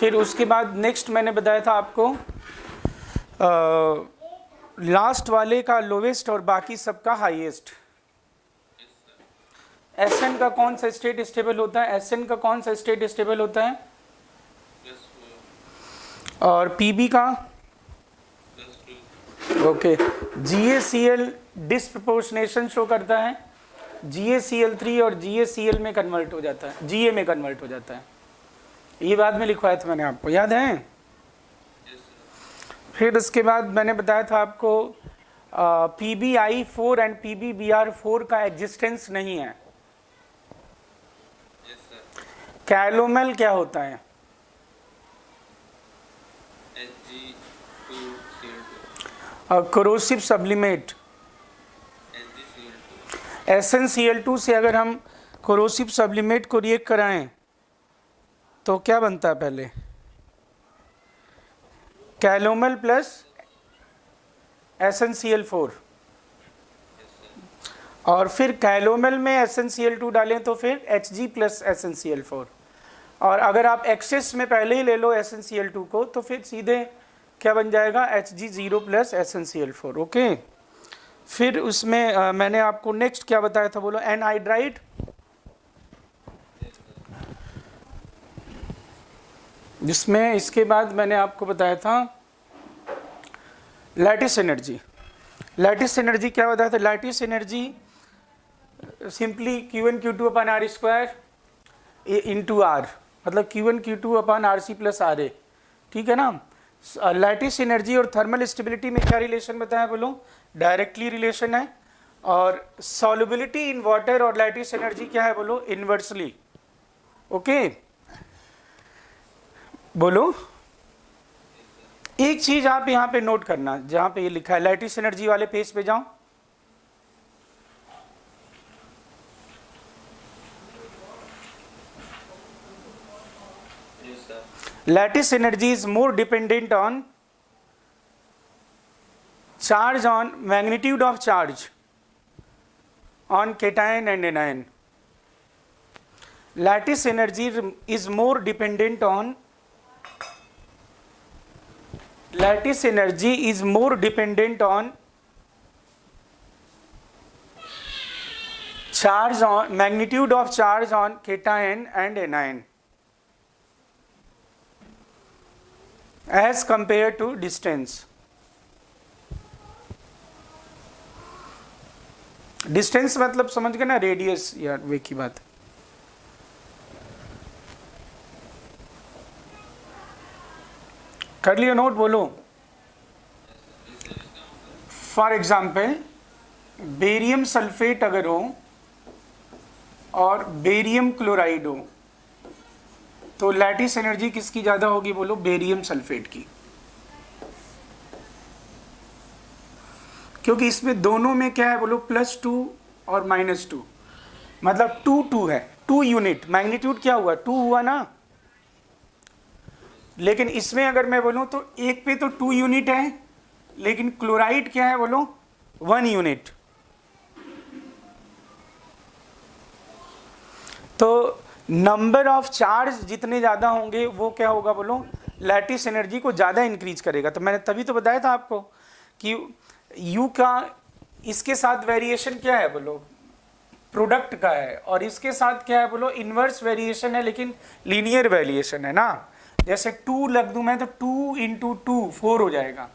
फिर उसके बाद नेक्स्ट मैंने बताया था आपको लास्ट वाले का लोवेस्ट और बाकी सबका हाईएस्ट। Sn का कौन सा स्टेट स्टेबल होता है? Sn का कौन सा स्टेट स्टेबल होता है? और Pb का? ओके। GaCl डिस्प्रपोर्शनेशन शो करता है, GaCl3 और GaCl में कन्वर्ट हो जाता है, Ga में कन्वर्ट हो जाता है। ये बाद में लिखवाया था मैंने, आपको याद है? फिर उसके बाद मैंने बताया था आपको PbI4 एंड PbBr4 का एग्जिस्टेंस नहीं है। कैलोमेल क्या होता है? Corrosive sublimate. SnCl2 से अगर हम कोरोसिव सब्लिमेट को रिएक्ट कराएं तो क्या बनता है? पहले कैलोमेल प्लस SnCl4 और फिर कैलोमेल में SnCl2 डालें तो फिर Hg प्लस SnCl4। और अगर आप एक्सेस में पहले ही ले लो SnCl2 को तो फिर सीधे क्या बन जाएगा? Hg0 plus SnCl4। ओके। फिर उसमें मैंने आपको नेक्स्ट क्या बताया था? बोलो। एनहाइड्राइड, जिसमें इसके बाद मैंने आपको बताया था लैटिस एनर्जी। लैटिस एनर्जी क्या बताया था? Lattice energy simply Q1 Q2 अपन आर स्क्वायर इंटू आर, मतलब Q1 Q2 अपन RC प्लस RA। ठीक है ना? लैटिस एनर्जी और थर्मल स्टेबिलिटी में क्या रिलेशन बताया? बोलो। डायरेक्टली रिलेशन है। और सॉल्युबिलिटी इन वाटर और लैटिस एनर्जी क्या है? बोलो। इनवर्सली। ओके, बोलो। एक चीज आप यहाँ पे नोट करना, जहाँ पे ये लिखा है लैटिस एनर्जी वाले पेज पे जाओ। Lattice energy is more dependent on charge, on magnitude of charge on cation and anion. Lattice energy is more dependent on charge, on magnitude of charge on cation and anion as compared to distance. Distance मतलब समझ गए ना? Radius या वे की बात। कर लियो note? बोलो। For example barium sulphate अगर हो और बेरियम क्लोराइड हो तो लैटिस एनर्जी किसकी ज्यादा होगी? बोलो। बेरियम सल्फेट की, क्योंकि इसमें दोनों में क्या है? बोलो। +2 और -2, मतलब 2 है, 2 यूनिट। मैग्नीट्यूड क्या हुआ? 2 हुआ ना। लेकिन इसमें अगर मैं बोलूं तो एक पे तो 2 यूनिट है, लेकिन क्लोराइड क्या है? बोलो। 1 यूनिट। तो नंबर ऑफ चार्ज जितने ज़्यादा होंगे वो क्या होगा? बोलो। लैटिस एनर्जी को ज़्यादा इंक्रीज करेगा। तो मैंने तभी तो बताया था आपको कि U का इसके साथ वेरिएशन क्या है? बोलो। प्रोडक्ट का है। और इसके साथ क्या है? बोलो। इन्वर्स वेरिएशन है, लेकिन लीनियर वेरिएशन है ना। जैसे 2 लग दूँ मैं तो 2 × 2 4 हो जाएगा।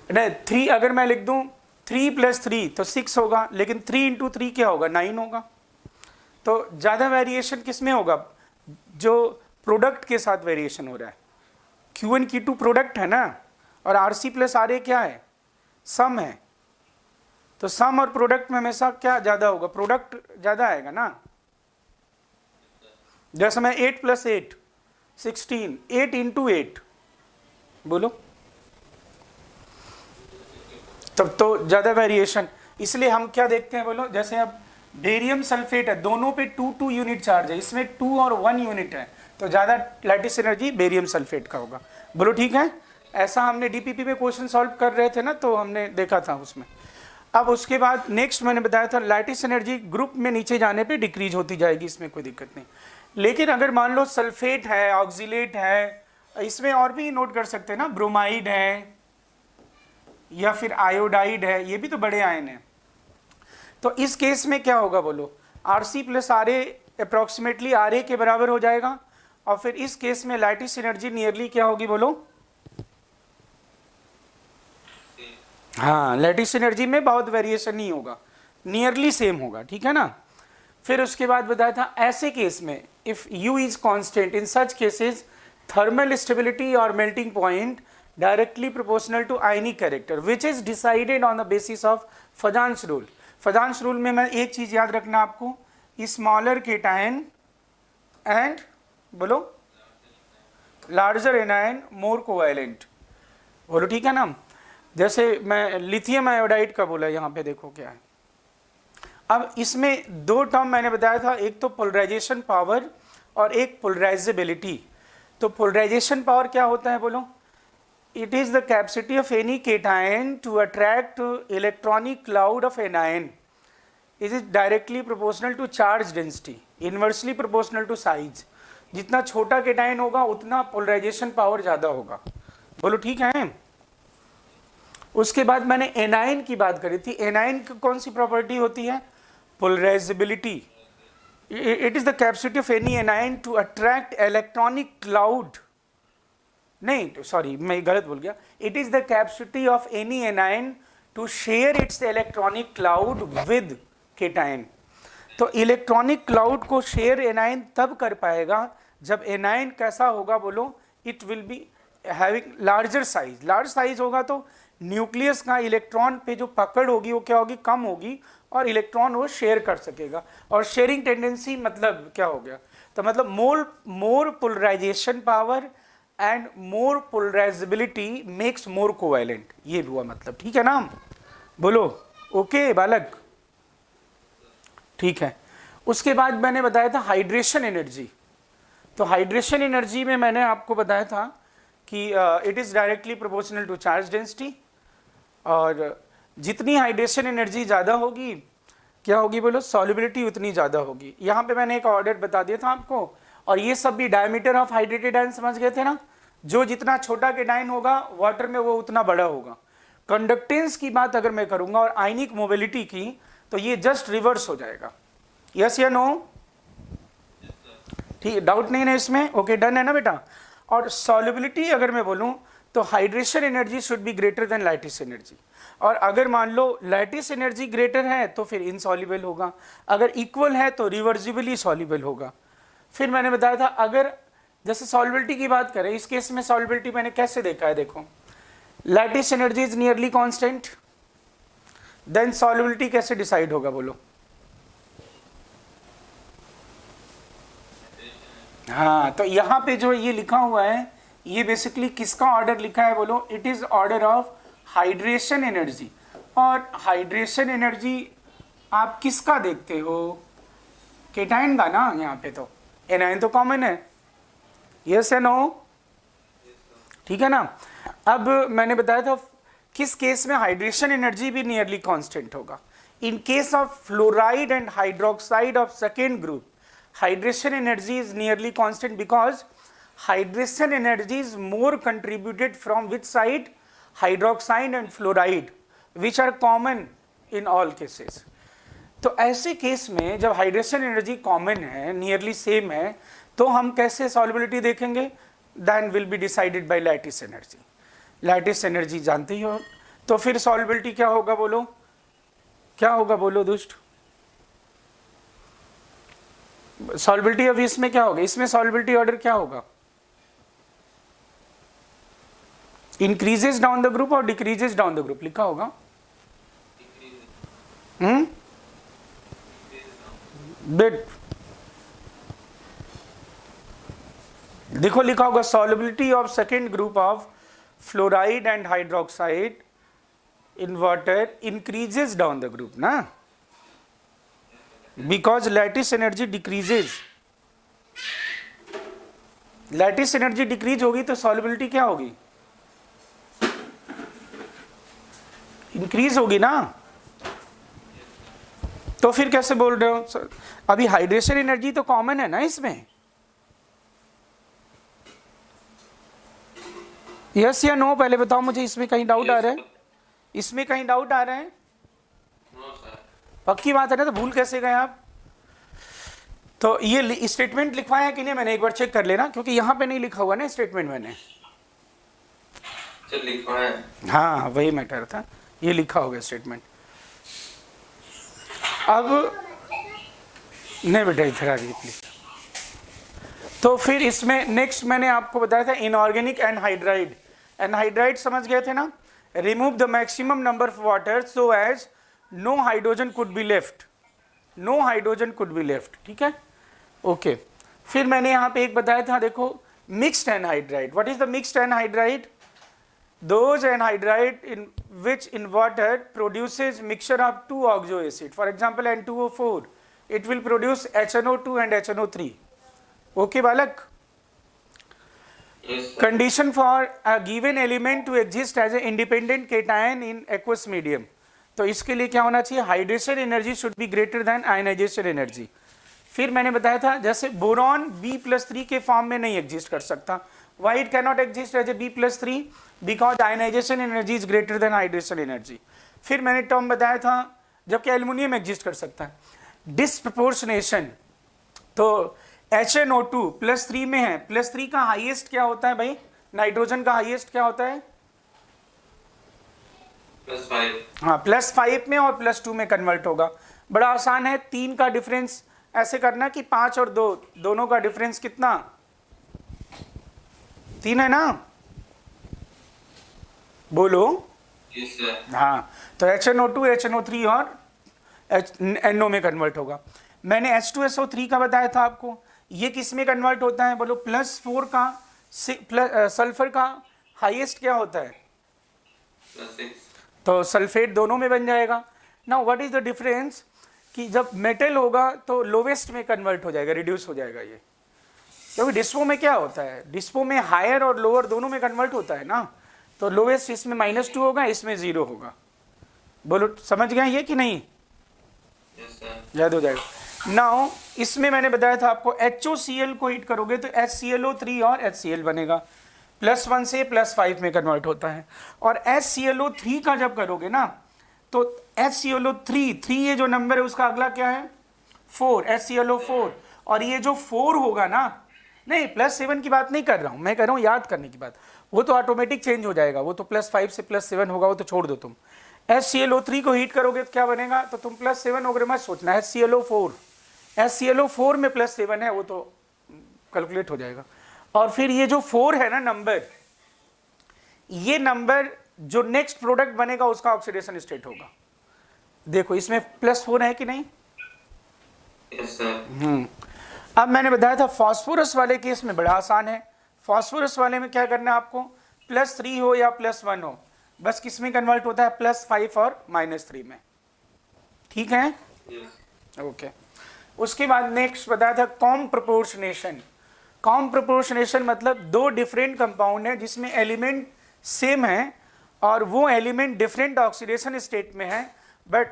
नहीं, 3 अगर मैं लिख दूँ 3 + 3 तो 6 होगा, लेकिन 3 × 3 क्या होगा? 9 होगा। तो ज़्यादा वेरिएशन किस में होगा? जो प्रोडक्ट के साथ वेरिएशन हो रहा है। Q1 Q2 प्रोडक्ट है ना, और RC + RA क्या है? सम है। तो सम और प्रोडक्ट में हमेशा क्या ज़्यादा होगा? प्रोडक्ट ज़्यादा आएगा ना। जैसे मैं 8 + 8 16, 8 × 8 बोलो, तब तो ज़्यादा वेरिएशन। इसलिए हम क्या देखते हैं? बोलो। जैसे अब बेरियम सल्फेट है, दोनों पे 2 यूनिट चार्ज है, इसमें 2 और 1 यूनिट है, तो ज़्यादा लैटिस एनर्जी बेरियम सल्फेट का होगा। बोलो। ठीक है? ऐसा हमने डीपीपी में क्वेश्चन सॉल्व कर रहे थे ना, तो हमने देखा था उसमें। अब उसके बाद नेक्स्ट मैंने बताया था लैटिस एनर्जी ग्रुप में नीचे जाने पे डिक्रीज होती जाएगी, इसमें कोई दिक्कत नहीं। लेकिन अगर मान लो सल्फेट है, ऑक्सीलेट है इसमें और भी नोट कर सकते हैं ना, ब्रोमाइड है या फिर आयोडाइड है, ये भी तो बड़े आयन हैं। तो इस केस में क्या होगा बोलो, Rc plus Ra approximately Ra के बराबर हो जाएगा। और फिर इस केस में लैटिस एनर्जी नियरली क्या होगी बोलो, हाँ लैटिस एनर्जी में बहुत वेरिएशन नहीं होगा, नियरली सेम होगा, ठीक है ना। फिर उसके बाद बताया था ऐसे केस में if U is constant, in such cases thermal stability और melting point directly proportional to ionic character which is decided on the basis of Fajans rule. Fajans rule में मैं एक चीज याद रखना आपको, स्मॉलर केटायन एंड बोलो लार्जर एनायन मोर कोवैलेंट, बोलो ठीक है ना। जैसे मैं लिथियम आयोडाइड का बोला, यहाँ पे देखो क्या है। अब इसमें दो टर्म मैंने बताया था, एक तो पोलराइजेशन पावर और एक पोलराइजेबिलिटी। तो पोलराइजेशन पावर क्या होता है बोलो, it is the capacity of any cation to attract electronic cloud of anion, it is directly proportional to charge density, inversely proportional to size. जितना छोटा केटायन होगा उतना पोलराइजेशन पावर ज्यादा होगा, बोलो ठीक है। उसके बाद मैंने एनायन की बात करी थी, एनायन की कौन सी प्रॉपर्टी होती है, polarizability. It is the capacity of any anion to attract electronic cloud, नहीं सॉरी मैं गलत बोल गया, it is the capacity of any anion to share its electronic cloud with cation. तो इलेक्ट्रॉनिक क्लाउड को शेयर एनायन तब कर पाएगा जब एनायन कैसा होगा बोलो, it will be having larger size. Large size होगा तो न्यूक्लियस का इलेक्ट्रॉन पे जो पकड़ होगी वो क्या होगी, कम होगी, और इलेक्ट्रॉन वो शेयर कर सकेगा। और शेयरिंग टेंडेंसी मतलब क्या हो गया, तो मतलब more polarisation power and more polarisability makes more covalent, ये हुआ मतलब, ठीक है ना। बोलो ओके बालक, ठीक है। उसके बाद मैंने बताया था हाइड्रेशन एनर्जी। तो हाइड्रेशन एनर्जी में मैंने आपको बताया था कि it is directly proportional to charge density, और जितनी हाइड्रेशन एनर्जी ज़्यादा होगी क्या होगी बोलो, सॉल्युबिलिटी उतनी ज़्यादा होगी। यहाँ पे मैंने एक ऑर्डर बता दिया था आपको, और ये सब भी डायमीटर ऑफ हाइड्रेटेड आयन समझ गए थे ना, जो जितना छोटा केटायन होगा वाटर में वो उतना बड़ा होगा। कंडक्टेंस की बात अगर मैं करूँगा और आयनिक मोबिलिटी की, तो ये जस्ट रिवर्स हो जाएगा, यस या नो, ठीक, डाउट नहीं है इसमें, ओके डन है ना बेटा। और सॉल्युबिलिटी अगर मैं बोलूँ तो hydration energy should be greater then lattice energy, और अगर मान लो लैटिस एनर्जी ग्रेटर है तो फिर इनसॉल्युबल होगा, अगर इक्वल है तो रिवर्सिबली सॉल्युबल होगा। फिर मैंने बताया था अगर जैसे सॉल्युबिलिटी की बात करें, इस केस में सॉल्युबिलिटी मैंने कैसे देखा है, देखो lattice energy is nearly constant, then solubility कैसे डिसाइड होगा बोलो, हाँ तो यहाँ पे जो ये लिखा हुआ है ये बेसिकली किसका ऑर्डर लिखा है बोलो, it is order of hydration energy. और हाइड्रेशन एनर्जी आप किसका देखते हो, केटायन का ना, यहाँ पे तो एनायन तो कॉमन है, यस या नो, ठीक है ना। अब मैंने बताया था किस केस में हाइड्रेशन एनर्जी भी नियरली कांस्टेंट होगा, in case of fluoride and hydroxide of second group hydration energy is nearly constant because hydration energy is more contributed from which side, hydroxide and fluoride, which are common in all cases। तो ऐसे case में जब hydration energy common है, nearly same है, तो हम कैसे solubility देखेंगे, then will be decided by lattice energy. Lattice energy जानते ही हो, तो फिर सॉल्युबिलिटी क्या होगा बोलो, क्या होगा बोलो दुष्ट, सॉल्युबिलिटी अब इसमें क्या होगा, इसमें सॉल्युबिलिटी ऑर्डर क्या होगा, इंक्रीजेस डाउन द ग्रुप और डिक्रीजेस डाउन द ग्रुप लिखा होगा, बिट देखो लिखा होगा solubility of second group of fluoride and hydroxide in water increases down the group ना, because lattice energy decreases, lattice energy decrease होगी तो solubility क्या होगी, increase होगी ना। तो फिर कैसे बोल रहे हो, अभी हाइड्रेशन एनर्जी तो कॉमन है ना इसमें, यस या नो पहले बताओ मुझे, इसमें कहीं डाउट आ रहा है? इसमें कहीं डाउट आ रहा है? पक्की बात है ना, तो भूल कैसे गए आप? तो ये स्टेटमेंट लिखवाया है कि नहीं मैंने, एक बार चेक कर लेना, क्योंकि यहाँ पे नहीं लिखा हुआ ना स्टेटमेंट मैंने। लिखवाया है। हाँ वही मैटर था, ये लिखा होगा स्टेटमेंट। अब नहीं बेटा इधर आ जाइए प्लीज। तो फिर इसमें नेक्स्ट मैंने आपको बताया था इनऑर्गेनिक एनहाइड्राइड। एनहाइड्राइड समझ गए थे ना? Remove the maximum number of water so as no hydrogen could be left, no hydrogen could be left, ठीक है, ओके। फिर मैंने यहाँ पे एक बताया था, देखो mixed anhydride. What is the mixed anhydride? those anhydride in which in water produces mixture of two oxo acid, for example N2O4, it will produce HNO2 and HNO3, okay balak? Yes, sir. Condition for a given element to exist as an independent cation in aqueous medium, तो इसके लिए क्या होना चाहिए? Hydration energy should be greater than ionization energy. फिर मैंने बताया था जैसे बोरॉन B+3 के फॉर्म में नहीं एग्जिस्ट कर सकता। Why it cannot exist as a B+3? Because ionization energy is greater than hydration energy. फिर मैंने टर्म बताया था जबकि एल्युमिनियम एग्जिस्ट कर सकता है, डिसप्रपोर्शनेशन। तो HNO2+3 में है, +3 का हाईएस्ट क्या होता है भाई? नाइट्रोजन का हाईएस्ट क्या होता है? +5। हाँ +5 में और +2 में कन्वर्ट होगा। बड़ा आसान है, 3 का डिफरेंस ऐसे करना कि 5 और 2 दोनों का डिफरेंस कितना? 3 है ना? बोलो। Yes, sir. हाँ, तो HNO2 HNO3 और NO में कन्वर्ट होगा। मैंने H2SO3 का बताया था आपको, ये किस में कन्वर्ट होता है? बोलो +4 का सल्फर का हाईएस्ट क्या होता है? +6। तो सल्फेट दोनों में बन जाएगा। Now what is the difference कि जब मेटल होगा तो लोवेस्ट में कन्वर्ट हो जाएगा, रिड्यूस हो जाएगा ये, क्योंकि डिस्पो में क्या होता है? डिस्पो में हायर और लोअर दोनों में कन्वर्ट होता है ना, तो लोवेस्ट इसमें -2 होगा, इसमें 0 होगा। बोलो समझ गए ये कि नहीं? Yes, sir. याद हो जाएगा। नाउ इसमें मैंने बताया था आपको HOCl को हीट करोगे तो HClO3 और HCl बनेगा, +1 से +5 में कन्वर्ट होता है। और HClO3 का जब करोगे ना तो HClO3 ये जो नंबर है उसका अगला क्या है? 4, HClO4। और ये जो 4 होगा ना, नहीं +7 की बात नहीं कर रहा हूँ, मैं कर रहा हूँ याद करने की बात, वो तो ऑटोमेटिक चेंज हो जाएगा, वो तो +5 से +7 होगा, वो तो छोड़ दो तुम। HClO3 को हीट करोगे तो क्या बनेगा? तो तुम +7 वगैरह मत सोचना, HClO4 में +7 है, वो तो कैलकुलेट हो जाएगा। और फिर ये जो 4 है ना नंबर, ये नंबर जो नेक्स्ट प्रोडक्ट बनेगा उसका ऑक्सीडेशन स्टेट होगा। देखो इसमें +4 है कि नहीं? Yes, sir. अब मैंने बताया था फास्फोरस वाले केस में बड़ा आसान है। फास्फोरस वाले में क्या करना है आपको? +3 हो या +1 हो, बस किस में कन्वर्ट होता है? +5 और -3 में, ठीक है, Yes. ओके। उसके बाद नेक्स्ट बताया था कॉम प्रोपोर्शनेशन। कॉम प्रोपोर्शनेशन मतलब दो डिफरेंट कंपाउंड है जिसमें एलिमेंट सेम है और वो एलिमेंट डिफरेंट ऑक्सीडेशन स्टेट में है, बट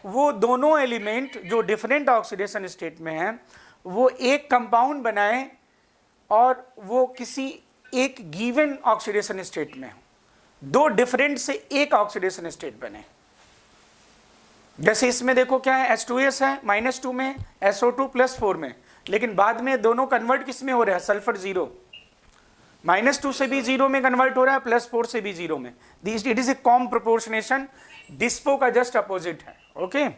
वो दोनों एलिमेंट जो डिफरेंट ऑक्सीडेशन स्टेट में है वो एक कंपाउंड बनाए और वो किसी एक गिवन ऑक्सीडेशन स्टेट में हो, दो डिफरेंट से एक ऑक्सीडेशन स्टेट बने। जैसे इसमें देखो क्या है, H2S है -2 में, SO2 +4 में, लेकिन बाद में दोनों कन्वर्ट किस में हो रहा है? सल्फर 0, -2 से भी 0 में कन्वर्ट हो रहा है, +4 से भी 0 में। It is a com proportionation, dispo का जस्ट अपोजिट है, okay.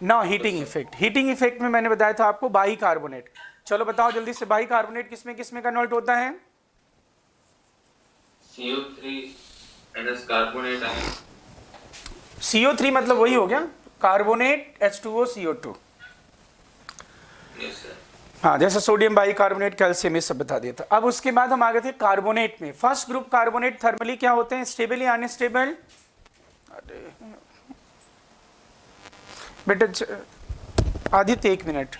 Now heating effect. Heating effect में मैंने बताया था आपको बाइकार्बोनेट। चलो बताओ जल्दी से, बाइकार्बोनेट किस में कन्वर्ट होता है? CO3 NS carbonate ion. CO3 मतलब वही हो गया carbonate H2O CO2। Yes, sir. हाँ, जैसे सोडियम बाइकार्बोनेट, कैल्शियम, ये सब बता दिया था। अब उसके बाद हम आगे थे कार्बोनेट में। फर्स्ट ग्रुप कार्बोनेट थर्मली क्या होते हैं? स्टेबल या अनस्टेबल? बेटा आदित्य 1 मिनट।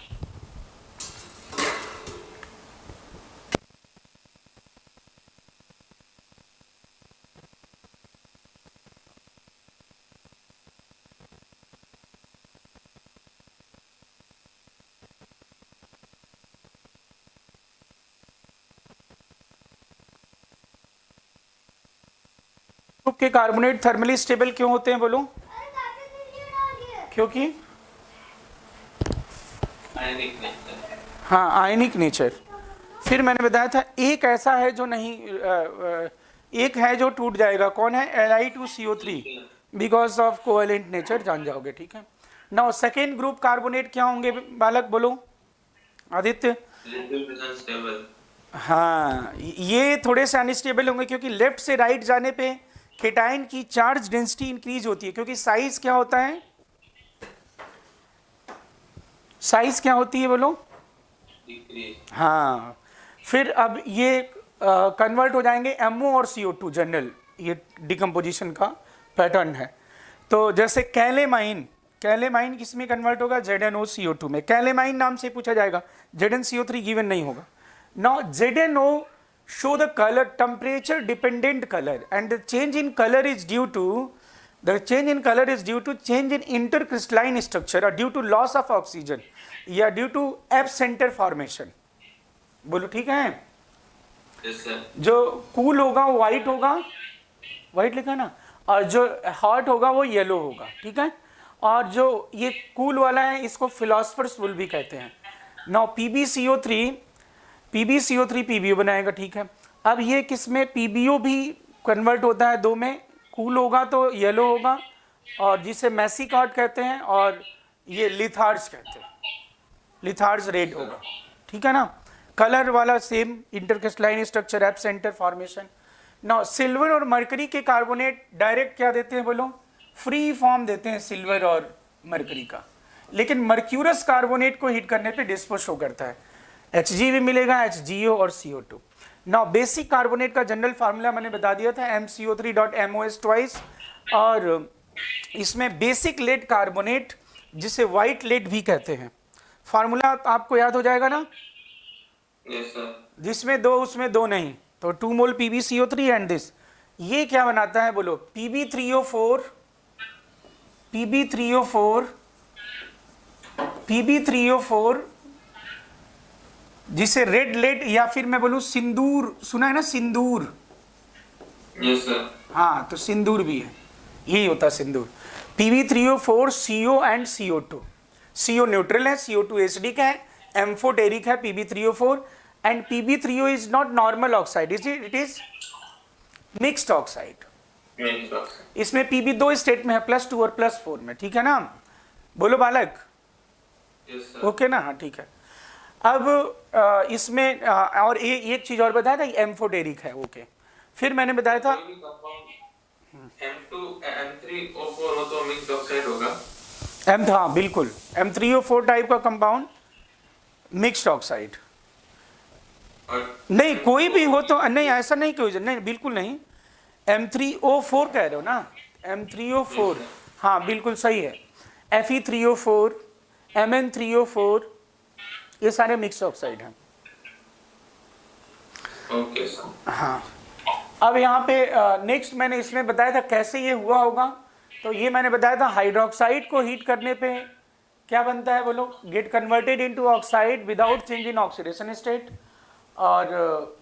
ग्रुप के कार्बोनेट थर्मली स्टेबल क्यों होते हैं बोलो? क्योंकि आयनिक नेचर। हाँ, आयनिक नेचर। फिर मैंने बताया था एक ऐसा है जो नहीं एक है जो टूट जाएगा, कौन है? Li2CO3 because of covalent nature, जान जाओगे, ठीक है। नाउ सेकेंड ग्रुप कार्बोनेट क्या होंगे बालक, बोलो आदित्य? Little unstable. हाँ, ये थोड़े से अनस्टेबल होंगे क्योंकि लेफ्ट से राइट जाने पे केटाइन की चार्ज डेंसिटी इंक्रीज होती है, क्योंकि साइज क्या होता है? साइज क्या होती है बोलो? डिक्रीज। हाँ, फिर अब ये कन्वर्ट हो जाएंगे MO और CO2 जनरल, ये डिकम्पोजिशन का पैटर्न है। तो जैसे कैलेमाइन, कैलेमाइन किस में कन्वर्ट होगा? ZnOCO2 में। कैलेमाइन नाम से पूछा जाएगा, ZnCO3 गिवन नहीं होगा। Now ZnO show the color temperature dependent color and the change in color is due to change in intercrystalline structure or due to loss of oxygen या due to F center formation। बोलो ठीक है? Yes sir. जो cool होगा वो white होगा, white लिखा ना, और जो हॉट होगा वो येलो होगा, ठीक है। और जो ये कूल वाला है इसको फिलोसफर्स वुल भी कहते हैं। नाउ PbCO3 PbO बनाएगा, ठीक है। अब ये किस में? PbO भी कन्वर्ट होता है दो में, कूल होगा तो येलो होगा और जिसे मैसिकॉट कहते हैं, और ये लिथार्ज कहते हैं, लिथार्ज रेड होगा, ठीक है ना। कलर वाला same, intercrystalline structure, F centre formation. Now silver और मरकरी के कार्बोनेट डायरेक्ट क्या देते हैं बोलो? फ्री फॉर्म देते हैं सिल्वर और मरकरी का, लेकिन मर्क्यूरस कार्बोनेट को हीट करने पे डिस्पो शो करता है, Hg भी मिलेगा, HgO और CO2। नाउ बेसिक कार्बोनेट का जनरल फार्मूला मैंने बता दिया था, MCO3.MOS ट्वाइस, और इसमें बेसिक लेड कार्बोनेट जिसे वाइट लेड भी कहते हैं, फार्मूला आपको याद हो जाएगा ना? Yes sir. जिसमें दो उसमें दो नहीं, तो 2 मोल PbCO3 एंड दिस, ये क्या बनाता है बोलो? PbCO4 जिसे रेड लेड या फिर मैं बोलूं सिंदूर, सुना है ना सिंदूर? Yes sir. हाँ, तो सिंदूर भी है, यही होता है सिंदूर। PbCO4 CO and CO2, CO neutral है, CO2 एसिडिक है, एम्फोटेरिक है PbCO4, and PbCO is not normal oxide, it is mixed oxide. इसमें Pb दो स्टेट में है, +2 और +4 में, ठीक है ना? बोलो बालक? Yes sir. ओके ना? हाँ, ठीक है। अब इसमें और एक चीज और बताया था, एम्फोटेरिक है, ओके। फिर मैंने बताया था M3O4 हो तो मिक्स्ड ऑक्साइड होगा। हाँ बिल्कुल, M3O4 टाइप का कंपाउंड मिक्स्ड ऑक्साइड। नहीं, कोई भी हो तो नहीं, ऐसा नहीं कोई, नहीं बिल्कुल नहीं, M3O4 कह रहे हो ना? M3O4, हाँ बिल्कुल सही है। Fe3O4, Mn3O4, ये सारे मिक्स ऑक्साइड हैं। Okay sir. हाँ, अब यहाँ पे नेक्स्ट मैंने इसमें बताया था कैसे ये हुआ होगा, तो ये मैंने बताया था हाइड्रोक्साइड को हीट करने पे क्या बनता है बोलो? Get converted into oxide without change in oxidation state, और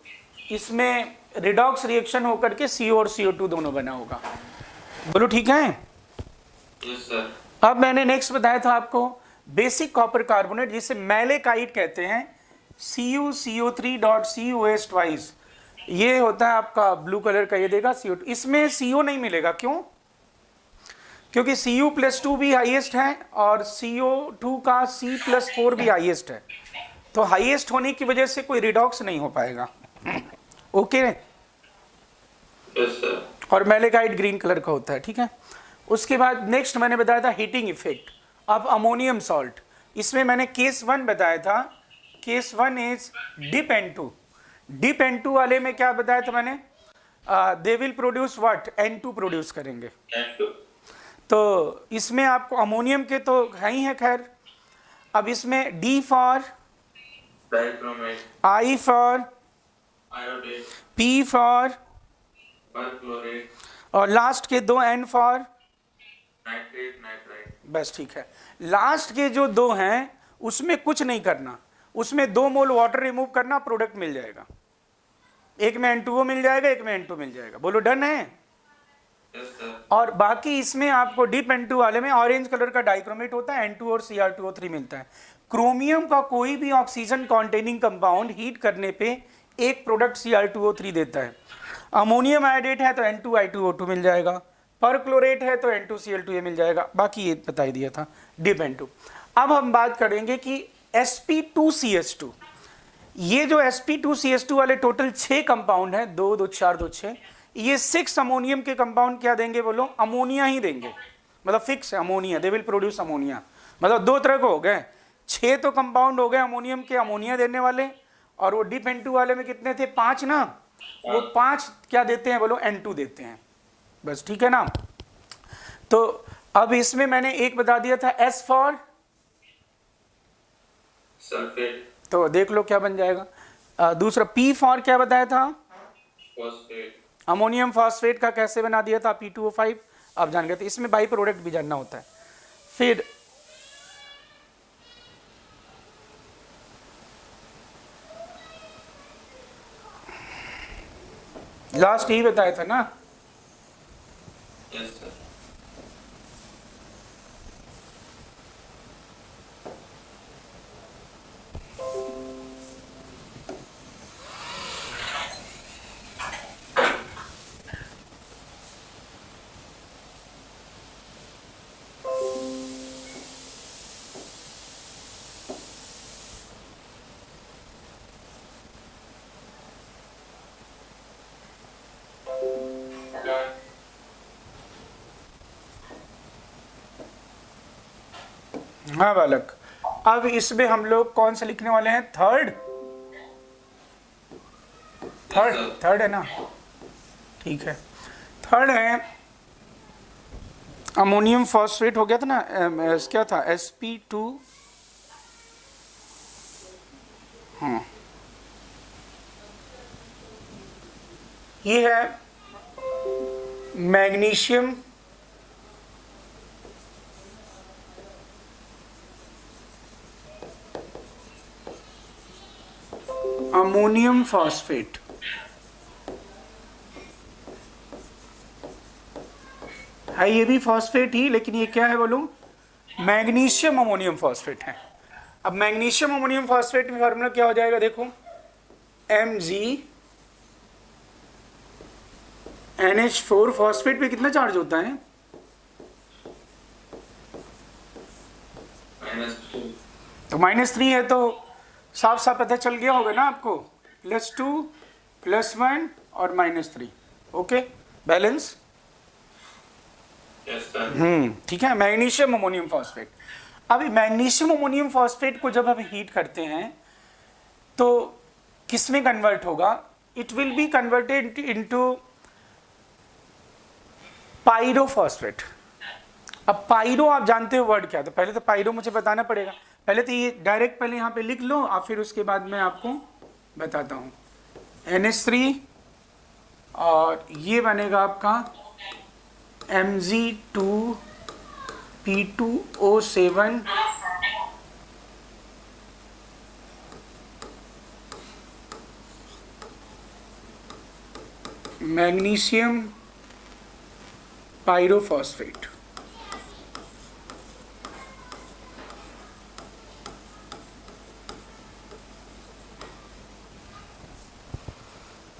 इसमें रिडॉक्स रिएक्शन होकर के CO और CO2 दोनों बना होगा। बोलो ठीक है? Yes sir. अब मैंने नेक्स्ट बताया था आपको बेसिक कॉपर कार्बोनेट जिसे मैलेकाइट कहते हैं, CuCO3.COS ट्वाइस, ये होता है आपका ब्लू कलर का, ये देगा CO2, इसमें CO नहीं मिलेगा, क्यों? क्योंकि Cu+2 भी हाईएस्ट है और CO2 का C+4 भी हाईएस्ट है, तो हाईएस्ट होने की वजह से कोई रिडॉक्स नहीं हो पाएगा, ओके। Yes sir. और मैलेकाइट ग्रीन कलर का होता है, ठीक है। उसके बाद नेक्स्ट मैंने बताया था heating effect of ammonium salt, इसमें मैंने केस 1 बताया था, case 1 is dip N2, dip N2 वाले में क्या बताया था मैंने? They will produce what? N2 produce करेंगे। तो इसमें आपको अमोनियम के तो है ही है, खैर। अब इसमें D for dichromate, I for iodate, P for, perchlorate, और लास्ट के दो N फॉर नाइट्रेट, नाइट्राइट। बस ठीक है। लास्ट के जो दो हैं उसमें कुछ नहीं करना, उसमें 2 मोल वाटर रिमूव करना, प्रोडक्ट मिल जाएगा, एक में N2O मिल जाएगा, एक में N2 मिल जाएगा। बोलो डन है? Yes, sir. और बाकी इसमें आपको डिप N2 वाले में ऑरेंज कलर का डाइक्रोमेट होता है, N2 और Cr2O3 मिलता है। क्रोमियम का कोई भी ऑक्सीजन कॉन्टेनिंग कंपाउंड हीट करने पे एक प्रोडक्ट Cr2O3 देता है। अमोनियम आयोडेट है तो N2I2O2 मिल जाएगा, परक्लोरेट है तो N2Cl2 मिल जाएगा। बाकी ये बता ही दिया था डिप N2। अब हम बात करेंगे कि sp2ch2, ये जो sp2ch2 वाले टोटल 6 कंपाउंड हैं, 2 2 4 2 6, ये 6 अमोनियम के कंपाउंड क्या देंगे बोलो? अमोनिया ही देंगे, मतलब फिक्स है ammonia, they will produce ammonia. मतलब दो तरह को हो गए, 6 तो कंपाउंड हो गए अमोनियम के अमोनिया देने वाले, और वो डिप N2 वाले में कितने थे? 5 ना, वो 5 क्या देते हैं बोलो? N2 देते हैं। बस ठीक है ना। तो अब इसमें मैंने एक बता दिया था S फॉर Sulfate, तो देख लो क्या बन जाएगा। दूसरा P फॉर क्या बताया था? phosphate, अमोनियम फॉस्फेट का कैसे बना दिया था? P2O5 आप जान गए थे। इसमें बाई प्रोडक्ट भी जानना होता है। फिर लास्ट यही बताया था ना। yes, sir. हाँ बालक, अब इसमें हम लोग कौन सा लिखने वाले हैं? थर्ड है ना? ठीक है, थर्ड है अमोनियम फॉस्फेट, हो गया था ना। क्या था? sp2, हाँ ये है मैग्नीशियम अमोनियम फॉस्फेट। है ये भी फॉस्फेट ही, लेकिन ये क्या है बोलूं? मैग्नीशियम अमोनियम फॉस्फेट है। अब मैग्नीशियम अमोनियम फॉस्फेट में फार्मूला क्या हो जाएगा? देखो MgNH4। फॉस्फेट पे कितना चार्ज होता है? -2, तो -3 है, तो साफ साफ पता चल गया होगा ना आपको। +2 +1 और -3। Okay, balance. yes, sir. ठीक है, मैग्नीशियम अमोनियम फॉस्फेट। अभी मैग्नीशियम अमोनियम फॉस्फेट को जब हम हीट करते हैं तो किस में कन्वर्ट होगा? It will be converted into pyrophosphate. अब पायरो आप जानते हो वर्ड क्या? तो पहले तो पायरो मुझे बताना पड़ेगा। पहले तो ये डायरेक्ट पहले यहाँ पे लिख लो, और फिर उसके बाद मैं आपको बताता हूँ। NH3 और ये बनेगा आपका Mg2P2O7 मैग्नीशियम पायरोफॉस्फेट।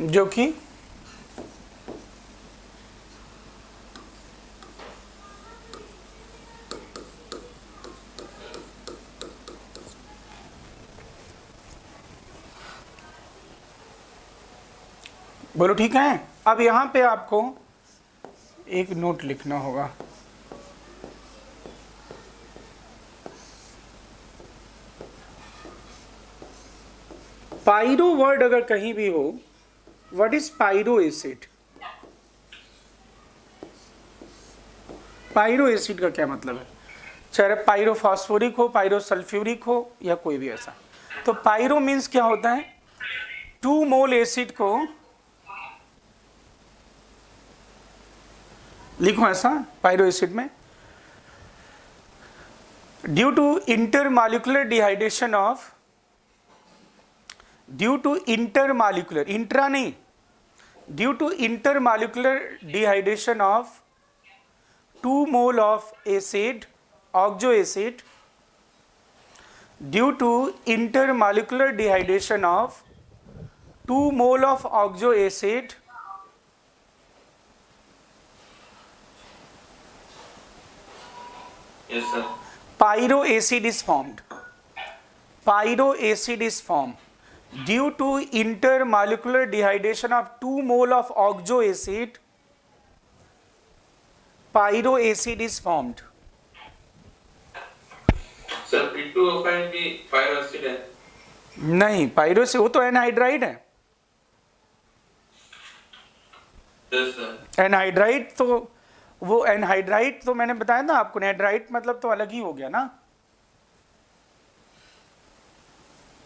जो कि बोलो ठीक है। अब यहां पे आपको एक नोट लिखना होगा। पायरो वर्ड अगर कहीं भी हो, what is pyro acid? Pyro acid का क्या मतलब है? चाहे पायरोफॉस्फोरिक हो, पायरोसल्फ्यूरिक हो, या कोई भी ऐसा। तो पायरो मीन्स क्या होता है? 2 मोल एसिड को लिखो ऐसा पायरो एसिड में, due to intermolecular dehydration of, due to intermolecular, intra नहीं, due to intermolecular dehydration of 2 mole of acid, oxo acid, due to intermolecular dehydration of 2 mole of oxo acid Yes, sir. pyroacid is formed. Pyroacid is formed due to intermolecular dehydration of 2 mole of oxo acid. Pyroacid is formed. Sir, P2O5 भी pyroacid है. नहीं, पायरोसिड वो तो anhydride है. Yes, sir. Anhydride तो वो anhydride तो मैंने बताया ना आपको, एनहाइड्राइड मतलब तो अलग ही हो गया ना.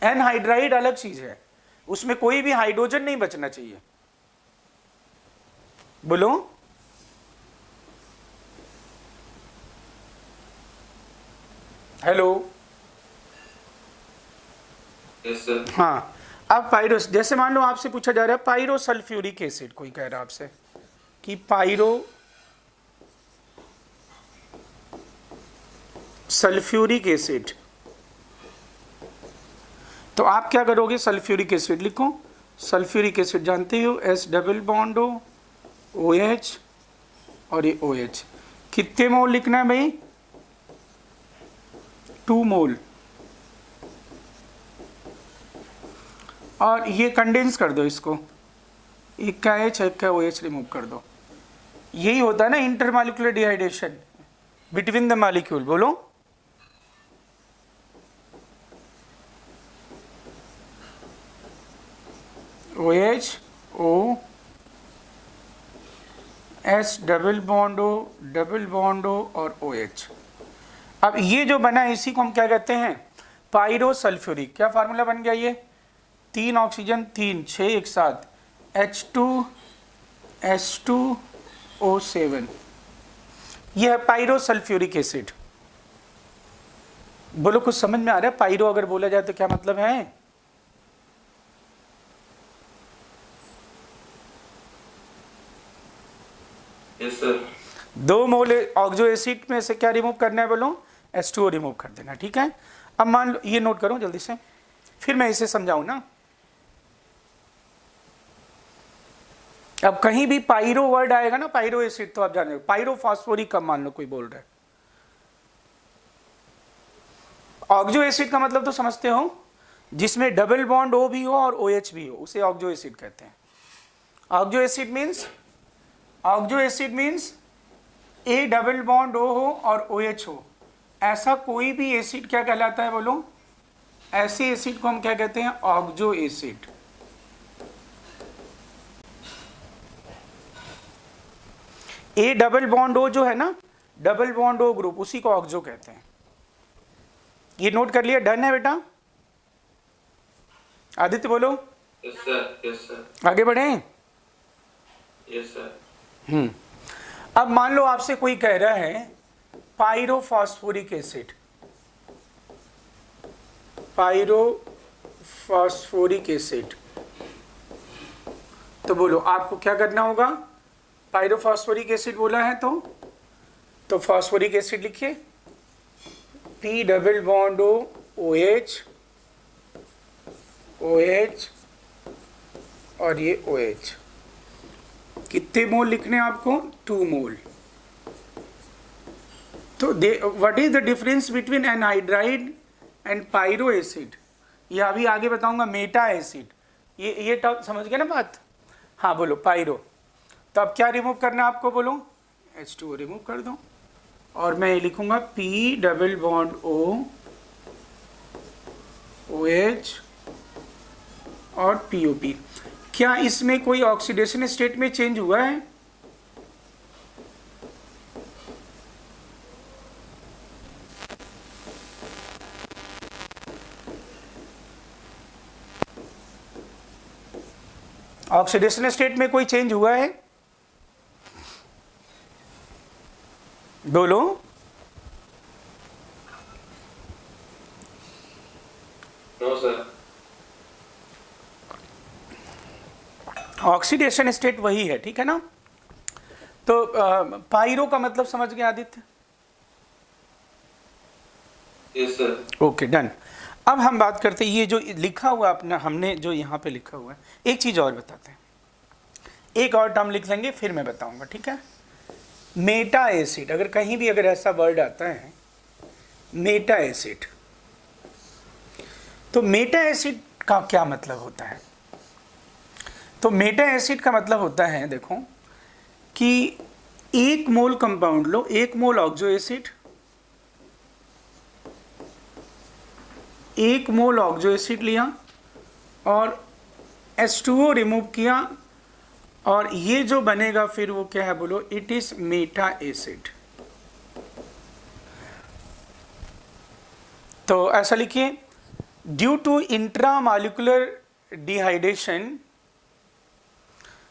एनहाइड्राइड अलग चीज है, उसमें कोई भी हाइड्रोजन नहीं बचना चाहिए. बोलो. हेलो. Yes, sir. हाँ, अब पायरो, जैसे मान लो आपसे पूछा जा रहा है पायरो सल्फ्यूरिक एसिड, कोई कह रहा है आपसे कि पायरो सल्फ्यूरिक एसिड, तो आप क्या करोगे? सल्फ्यूरिक एसिड लिखो. सल्फ्यूरिक एसिड जानते हो, एस डबल बॉन्ड हो, ओ एच और ये ओ एच. कितने मोल लिखना है भाई? 2 मोल. और ये कंडेंस कर दो इसको, एक का एच एक का ओ एच रिमूव कर दो. यही होता है ना intermolecular dehydration between the molecule. बोलो. O H O S double bond O और ओ एच. अब ये जो बना है इसी को हम क्या कहते हैं? Pyro sulphuric. क्या फार्मूला बन गया ये? 3 ऑक्सीजन 3 6 एक साथ H2S2O7. यह है पायरो सल्फ्यूरिक एसिड. बोलो कुछ समझ में आ रहा है? पायरो अगर बोला जाए तो क्या मतलब है? Yes, sir. 2 मोल ऑक्सो एसिड में से क्या रिमूव करना है? बोलो. H2O रिमूव कर देना. ठीक है. अब मान लो, ये नोट करो जल्दी से, फिर मैं इसे समझाऊं ना. अब कहीं भी पायरो वर्ड आएगा ना, पायरो एसिड, तो आप जाने पायरो फास्फोरिक का मान लो कोई बोल रहा है. ऑक्सो एसिड का मतलब तो समझते हो, जिसमें डबल बॉन्ड O भी हो और OH भी हो, उसे ऑक्सो एसिड कहते हैं. Oxo acid means A double bond O हो और OH हो. ऐसा कोई भी एसिड क्या कहलाता है? बोलो. ऐसे एसिड को हम क्या कहते हैं? Oxo acid. A double bond O जो है ना, डबल बॉन्ड O ग्रुप, उसी को ऑक्सो कहते हैं. ये नोट कर लिया? डन है बेटा? आदित्य बोलो. Yes, sir. Yes, sir. आगे बढ़े. Yes, sir. अब मान लो आपसे कोई कह रहा है पायरोफॉस्फोरिक एसिड. पायरोफॉस्फोरिक एसिड, तो बोलो आपको क्या करना होगा? पायरोफॉस्फोरिक एसिड बोला है तो फॉस्फोरिक एसिड लिखिए. P double bond O OH और ये OH. कितने मोल लिखने हैं आपको? 2 मोल. तो what is the difference between anhydride and pyro acid? ये अभी आगे बताऊंगा. मेटा एसिड, ये टर्म समझ गए ना बात? हाँ बोलो. पायरो. तो अब क्या रिमूव करना है आपको? बोलो. H2O रिमूव कर दो और मैं ये लिखूंगा P double bond O OH और POP. क्या इसमें कोई ऑक्सीडेशन स्टेट में चेंज हुआ है? ऑक्सीडेशन स्टेट में कोई चेंज हुआ है? बोलो. No, sir. ऑक्सीडेशन स्टेट वही है. ठीक है ना? तो पायरो का मतलब समझ गए Aditya? Yes, sir. Okay done. अब हम बात करते हैं ये जो लिखा हुआ अपना हमने जो यहाँ पे लिखा हुआ है, एक चीज़ और बताते हैं, एक और टर्म लिख लेंगे फिर मैं बताऊंगा, ठीक है? मेटा एसिड, अगर कहीं भी अगर ऐसा वर्ड आता है मेटा एसिड, तो मेटा एसिड का क्या मतलब होता है? तो मेटा एसिड का मतलब होता है, देखो कि एक मोल कंपाउंड लो, एक मोल ऑक्सो एसिड, एक मोल ऑक्सो एसिड लिया और H2O रिमूव किया, और ये जो बनेगा फिर वो क्या है बोलो, इट इज मेटा एसिड। तो ऐसा लिखिए, due to intramolecular dehydration,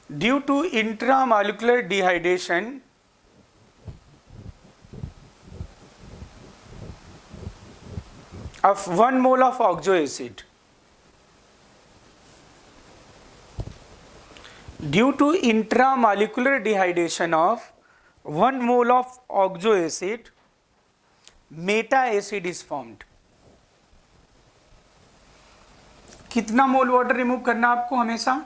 due to intramolecular dehydration of 1 mole of oxo acid, due to intramolecular dehydration of 1 mole of oxo acid, meta acid is formed। कितना मोल वाटर रिमूव करना आपको हमेशा?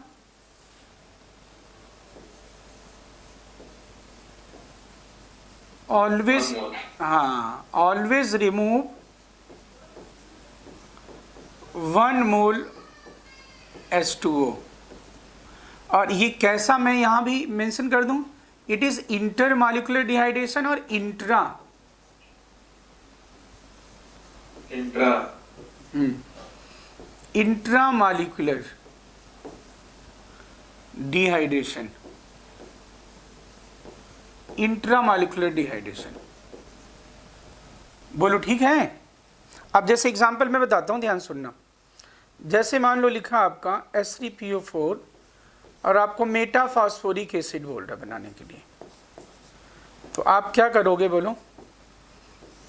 Always, 1 mole. हाँ, always remove 1 मोल H2O। और ये कैसा, मैं यहाँ भी मेंशन कर दूं, इट इज इंटरमॉलिक्यूलर डिहाइड्रेशन और इंट्रामॉलिक्यूलर डिहाइड्रेशन, इंट्रामॉलिक्यूलर डिहाइड्रेशन। बोलो ठीक है? अब जैसे एग्जांपल मैं बताता हूँ, ध्यान सुनना। जैसे मान लो लिखा आपका H3PO4 और आपको मेटा फास्फोरिक एसिड बोल रहा बनाने के लिए, तो आप क्या करोगे बोलो?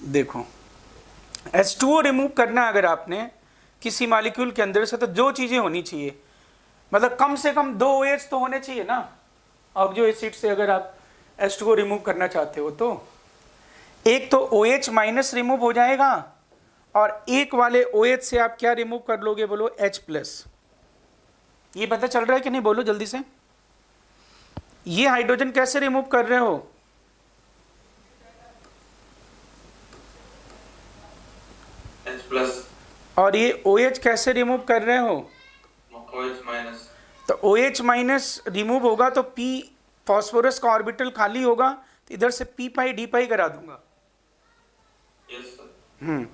देखो, H2O रिमूव करना है अगर आपने किसी मॉलिक्यूल के अंदर से, तो जो चीज़ें होनी चाहिए, मतलब कम से कम 2 OH तो होने चाहिए ना ऑक्सो एसिड से, अगर आप H2O रिमूव करना चाहते हो तो। एक तो OH माइनस रिमूव हो जाएगा, और एक वाले OH से आप क्या रिमूव कर लोगे बोलो? H+। ये पता चल रहा है कि नहीं? बोलो जल्दी से। ये हाइड्रोजन कैसे रिमूव कर रहे हो? H+. और ये OH कैसे रिमूव कर रहे हो? OH-. तो OH माइनस रिमूव होगा तो P फास्फोरस का ऑर्बिटल खाली होगा, तो इधर से P पाई D पाई करा दूंगा। Yes, sir.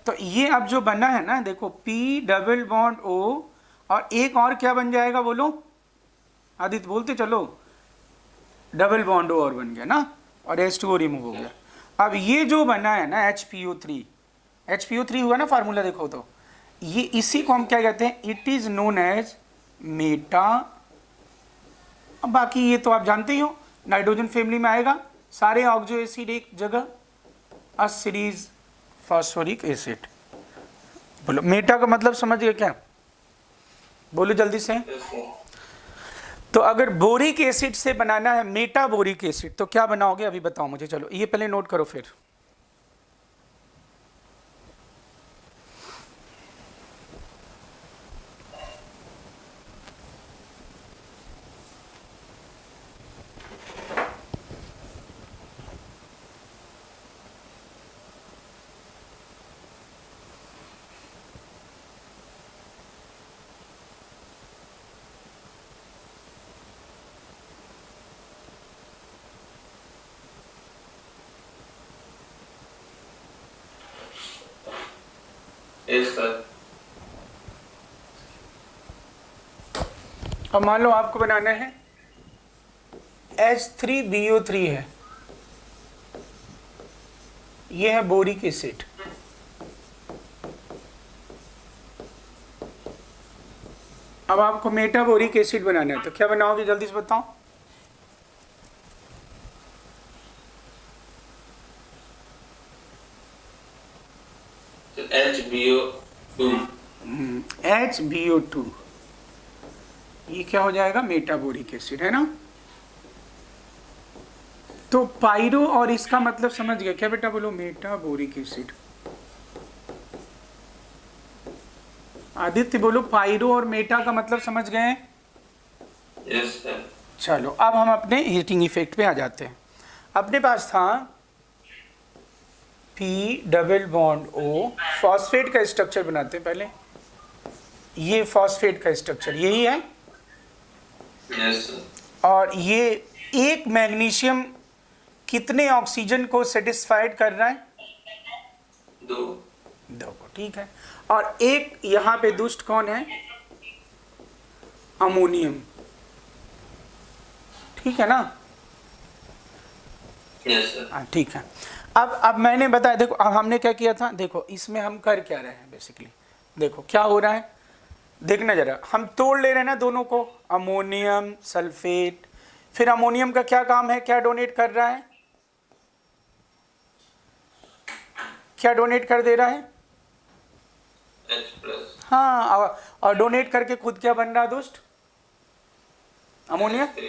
तो ये अब जो बना है ना, देखो P डबल बॉन्ड O, और एक और क्या बन जाएगा बोलो? आदित्य बोलते चलो, डबल बॉन्ड O और बन गया ना, और H2O रिमूव हो गया। अब ये जो बना है ना HPO3, HPO3 हुआ ना फार्मूला, देखो तो ये इसी को हम क्या कहते हैं? It is known as meta. अब बाकी ये तो आप जानते ही हो, नाइट्रोजन फैमिली में आएगा, सारे ऑक्सो एसिड एक जगह, अ सीरीज फास्फोरिक एसिड। बोलो मेटा का मतलब समझ गए क्या? बोलो जल्दी से। Yes, sir. तो अगर बोरिक एसिड से बनाना है मेटा बोरिक एसिड, तो क्या बनाओगे अभी बताओ मुझे? चलो ये पहले नोट करो फिर। Yes, sir. अब मान लो आपको बनाना है H3BO3 है, ये है बोरिक एसिड। अब आपको मेटा बोरिक एसिड बनाना है, तो क्या बनाओगे जल्दी से बताओ? HBO2. HBO2, ये क्या हो जाएगा? मेटा बोरिक एसिड है ना। तो पायरो और इसका मतलब समझ गया क्या बेटा? बोलो मेटाबोरिक एसिड। आदित्य बोलो पायरो और मेटा का मतलब समझ गए? Yes sir. चलो अब हम अपने हीटिंग इफेक्ट पे आ जाते हैं। अपने पास था P double bond O, phosphate का स्ट्रक्चर बनाते हैं पहले। ये फॉस्फेट का स्ट्रक्चर यही है, यस सर। और ये एक मैग्नीशियम कितने ऑक्सीजन को सेटिस्फाइड कर रहा है? 2। 2 को, ठीक है। और एक यहाँ पे दुष्ट कौन है? अमोनियम, ठीक है ना? Yes sir. हाँ ठीक है। अब मैंने बताया, देखो अब हमने क्या किया था, देखो इसमें हम कर क्या रहे हैं बेसिकली, देखो क्या हो रहा है, देखना जरा, हम तोड़ ले रहे हैं ना दोनों को, अमोनियम सल्फेट। फिर अमोनियम का क्या काम है, क्या डोनेट कर रहा है, क्या डोनेट कर दे रहा है? H+। हाँ, और डोनेट करके खुद क्या बन रहा है दोस्त? अमोनिया। H3।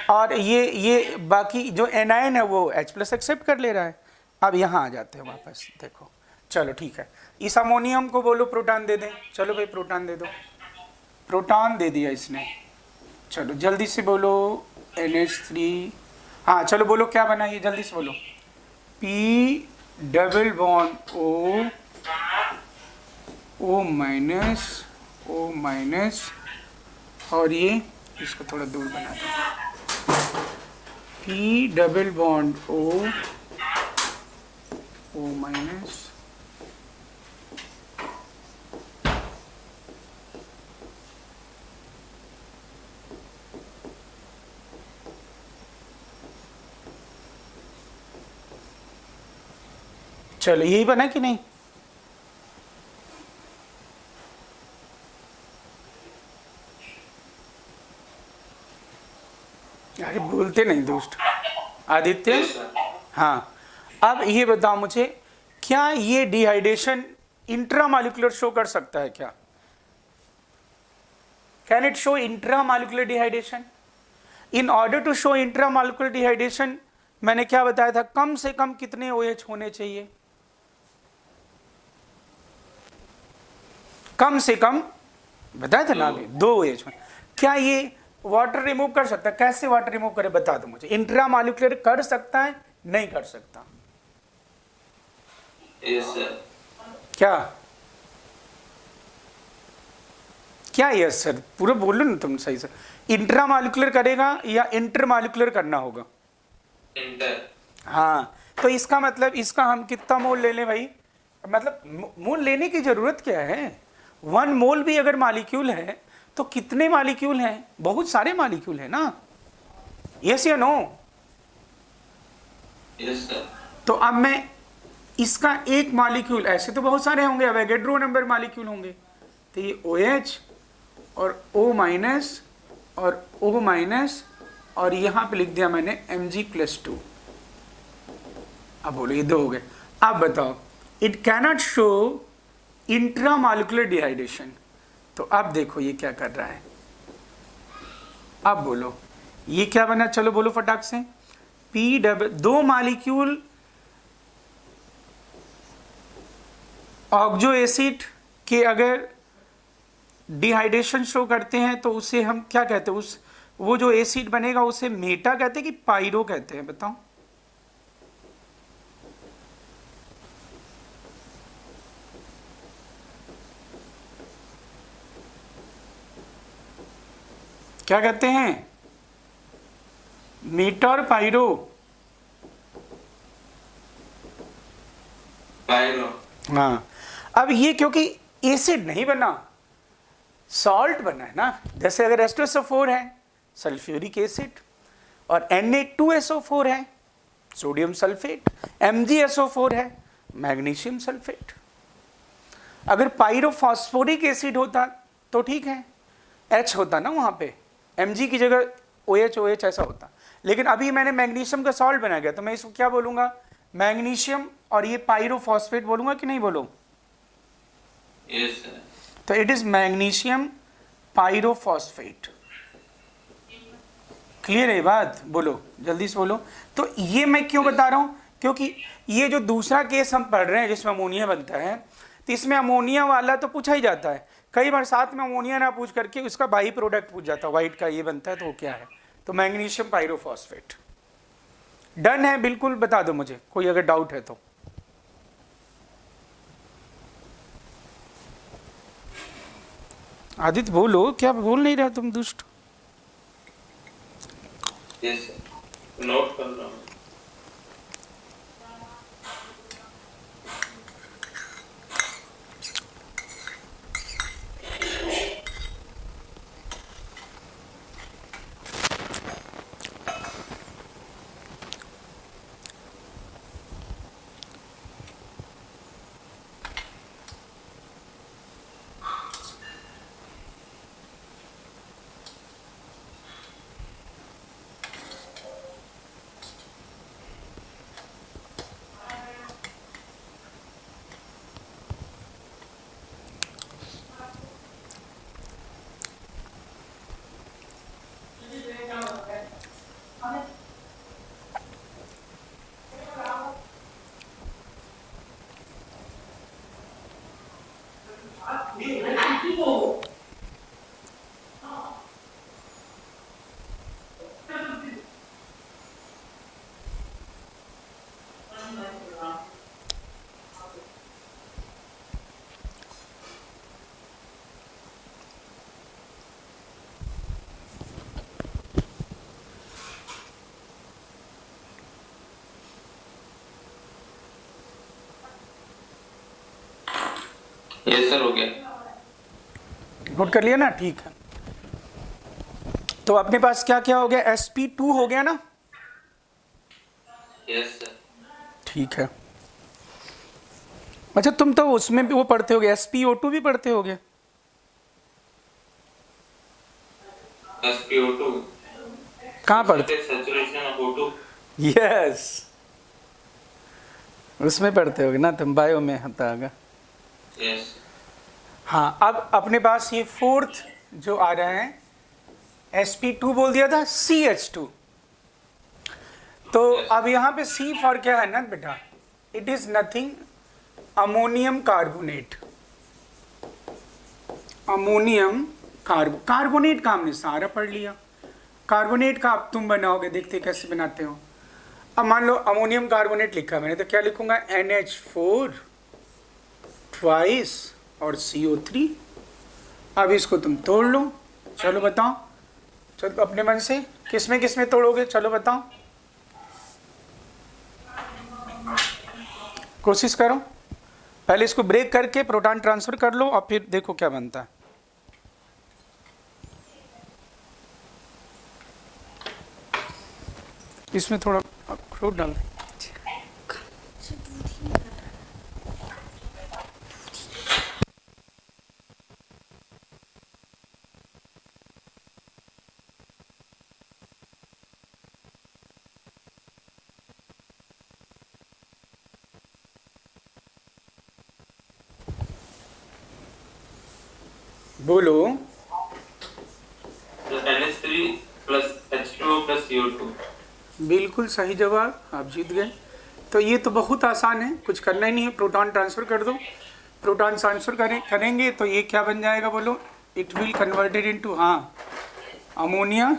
और ये बाकी जो एनायन है वो H+ एक्सेप्ट कर ले रहा है। अब यहाँ आ जाते हैं वापस, देखो चलो ठीक है, इस अमोनियम को बोलो प्रोटॉन दे दें। चलो भाई प्रोटॉन दे दो, प्रोटॉन दे दिया इसने। चलो जल्दी से बोलो NH3। हाँ चलो बोलो क्या बना ये, जल्दी से बोलो। P double bond O minus, और ये इसको थोड़ा दूर बना दो। P double bond O minus, चलो यही बना कि नहीं? अरे बोलते नहीं दोस्त। Aditya, yes sir. हाँ अब ये बताओ मुझे, क्या ये डिहाइड्रेशन इंट्रामॉलिक्यूलर शो कर सकता है क्या? Can it show intramolecular dehydration? In order to show intramolecular dehydration मैंने क्या बताया था, कम से कम कितने OH होने चाहिए? कम से कम बताया था ना अभी, 2 OH। क्या ये वाटर रिमूव कर सकता है? कैसे वाटर रिमूव करे बता दो मुझे। इंट्रामॉलिक्यूलर कर सकता है, नहीं कर सकता? Yes sir. क्या क्या यस सर, पूरा बोलो ना तुम सही से। इंट्रामॉलिक्यूलर करेगा या इंटरमॉलिक्यूलर करना होगा? इंटर। हाँ, तो इसका मतलब इसका हम कितना मोल ले लें भाई? मतलब मोल लेने की जरूरत क्या है? 1 मोल भी अगर मॉलिक्यूल है तो कितने मॉलिक्यूल हैं? बहुत सारे मॉलिक्यूल है ना। यस या नो? Yes sir. तो अब मैं इसका एक मॉलिक्यूल, ऐसे तो बहुत सारे होंगे, अवोगाड्रो नंबर मॉलिक्यूल होंगे, तो ये OH और O माइनस और O माइनस, और यहां पे लिख दिया मैंने Mg+2। अब बोलो ये 2 हो गए। अब बताओ, it cannot show intramolecular dehydration. तो अब देखो ये क्या कर रहा है, अब बोलो ये क्या बना, चलो बोलो फटाक से। P double, 2 molecule oxo acid के अगर डिहाइड्रेशन शो करते हैं तो उसे हम क्या कहते हैं? उस वो जो एसिड बनेगा उसे मेटा कहते हैं कि पायरो कहते हैं? बताओ। क्या कहते हैं, मेटा और पायरो? पायरो। हाँ, अब ये क्योंकि एसिड नहीं बना, सॉल्ट बना है ना। जैसे अगर H2SO4 है, सल्फ्यूरिक एसिड, और Na2SO4 है, सोडियम सल्फेट, MgSO4 है, मैग्नीशियम सल्फेट। अगर पायरोफॉस्फोरिक एसिड होता तो ठीक है, H होता ना वहाँ पे, Mg की जगह OH ऐसा होता। लेकिन अभी मैंने मैग्नीशियम का सॉल्ट बना गया, तो मैं इसको क्या बोलूँगा, मैग्नीशियम, और ये पायरोफॉस्फेट बोलूँगा कि नहीं बोलूँ? Yes sir. तो it is magnesium pyrophosphate. Clear है बात? बोलो जल्दी से बोलो। तो ये मैं क्यों बता रहा हूँ, क्योंकि ये जो दूसरा केस हम पढ़ रहे हैं जिसमें अमोनिया बनता है, तो इसमें अमोनिया वाला तो पूछा ही जाता है। कई बार साथ में अमोनिया ना पूछ करके उसका बाई प्रोडक्ट पूछ जाता है, व्हाइट का ये बनता है तो वो क्या है, तो मैग्नीशियम पायरोफॉस्फेट। डन है, बिल्कुल बता दो मुझे कोई अगर डाउट है तो। आदित्य बोलो, क्या बोल नहीं रहा तुम दुष्ट? यस सर, नोट कर रहा हूँ। यस सर, हो गया। नोट कर लिया ना? ठीक है। तो अपने पास क्या क्या हो गया? sp2 हो गया ना? Yes sir. ठीक है। अच्छा तुम तो उसमें भी वो पढ़ते होगे, spo2 भी पढ़ते होगे। spo2 कहाँ पढ़ते? Saturation of O2। यस, उसमें पढ़ते होगे ना तुम, बायो में होता होगा। यस। हाँ, अब अपने पास ये फोर्थ जो आ रहा है, sp2 बोल दिया था, CH2। तो अब यहाँ पे C फॉर क्या है ना बेटा? It is nothing, ammonium carbonate. Ammonium carbonate का हमने सारा पढ़ लिया। कार्बोनेट का अब तुम बनाओगे, देखते कैसे बनाते हो। अब मान लो अमोनियम कार्बोनेट लिखा मैंने, तो क्या लिखूंगा? NH4 ट्वाइस और CO3। अब इसको तुम तोड़ लो, चलो बताओ, चलो अपने मन से किसमें तोड़ोगे, चलो बताओ, कोशिश करो। पहले इसको ब्रेक करके प्रोटॉन ट्रांसफर कर लो और फिर देखो क्या बनता है। इसमें थोड़ा अखरोट डाल। बोलो। NH3 plus H2O plus CO2। बिल्कुल सही जवाब, आप जीत गए। तो ये तो बहुत आसान है, कुछ करना ही नहीं है, प्रोटॉन ट्रांसफर कर दो। प्रोटॉन ट्रांसफर करेंगे तो ये क्या बन जाएगा बोलो? इट विल कन्वर्टेड इनटू, हाँ, अमोनिया।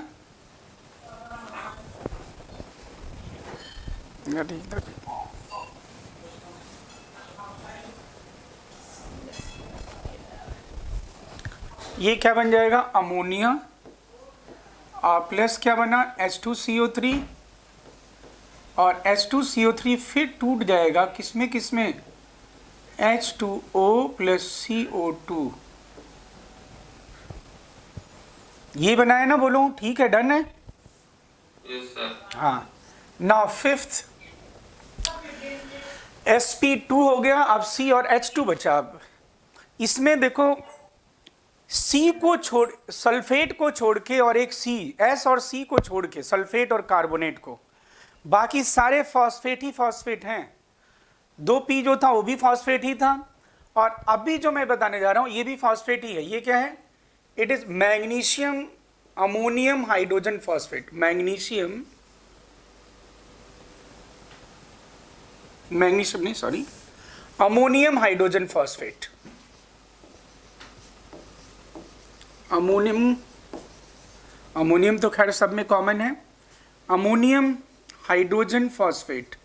ये क्या बन जाएगा? अमोनिया प्लस क्या बना? H2CO3, और H2CO3 फिर टूट जाएगा किसमें? H2O plus CO2। ये बनाया ना? बोलो ठीक है, डन है। Yes sir. हाँ, नाउ फिफ्थ sp2 हो गया। अब C और H2 बचा। अब इसमें देखो, C को छोड़, सल्फेट को छोड़ के, और एक C, S और C को छोड़ के, सल्फेट और कार्बोनेट को, बाकी सारे फॉस्फेट ही फॉस्फेट हैं। 2P जो था वो भी फॉस्फेट ही था, और अभी जो मैं बताने जा रहा हूं ये भी फॉस्फेट ही है। ये क्या है? It is magnesium ammonium hydrogen phosphate, magnesium नहीं sorry, ammonium hydrogen phosphate, ammonium तो खैर सब में कॉमन है, ammonium hydrogen phosphate,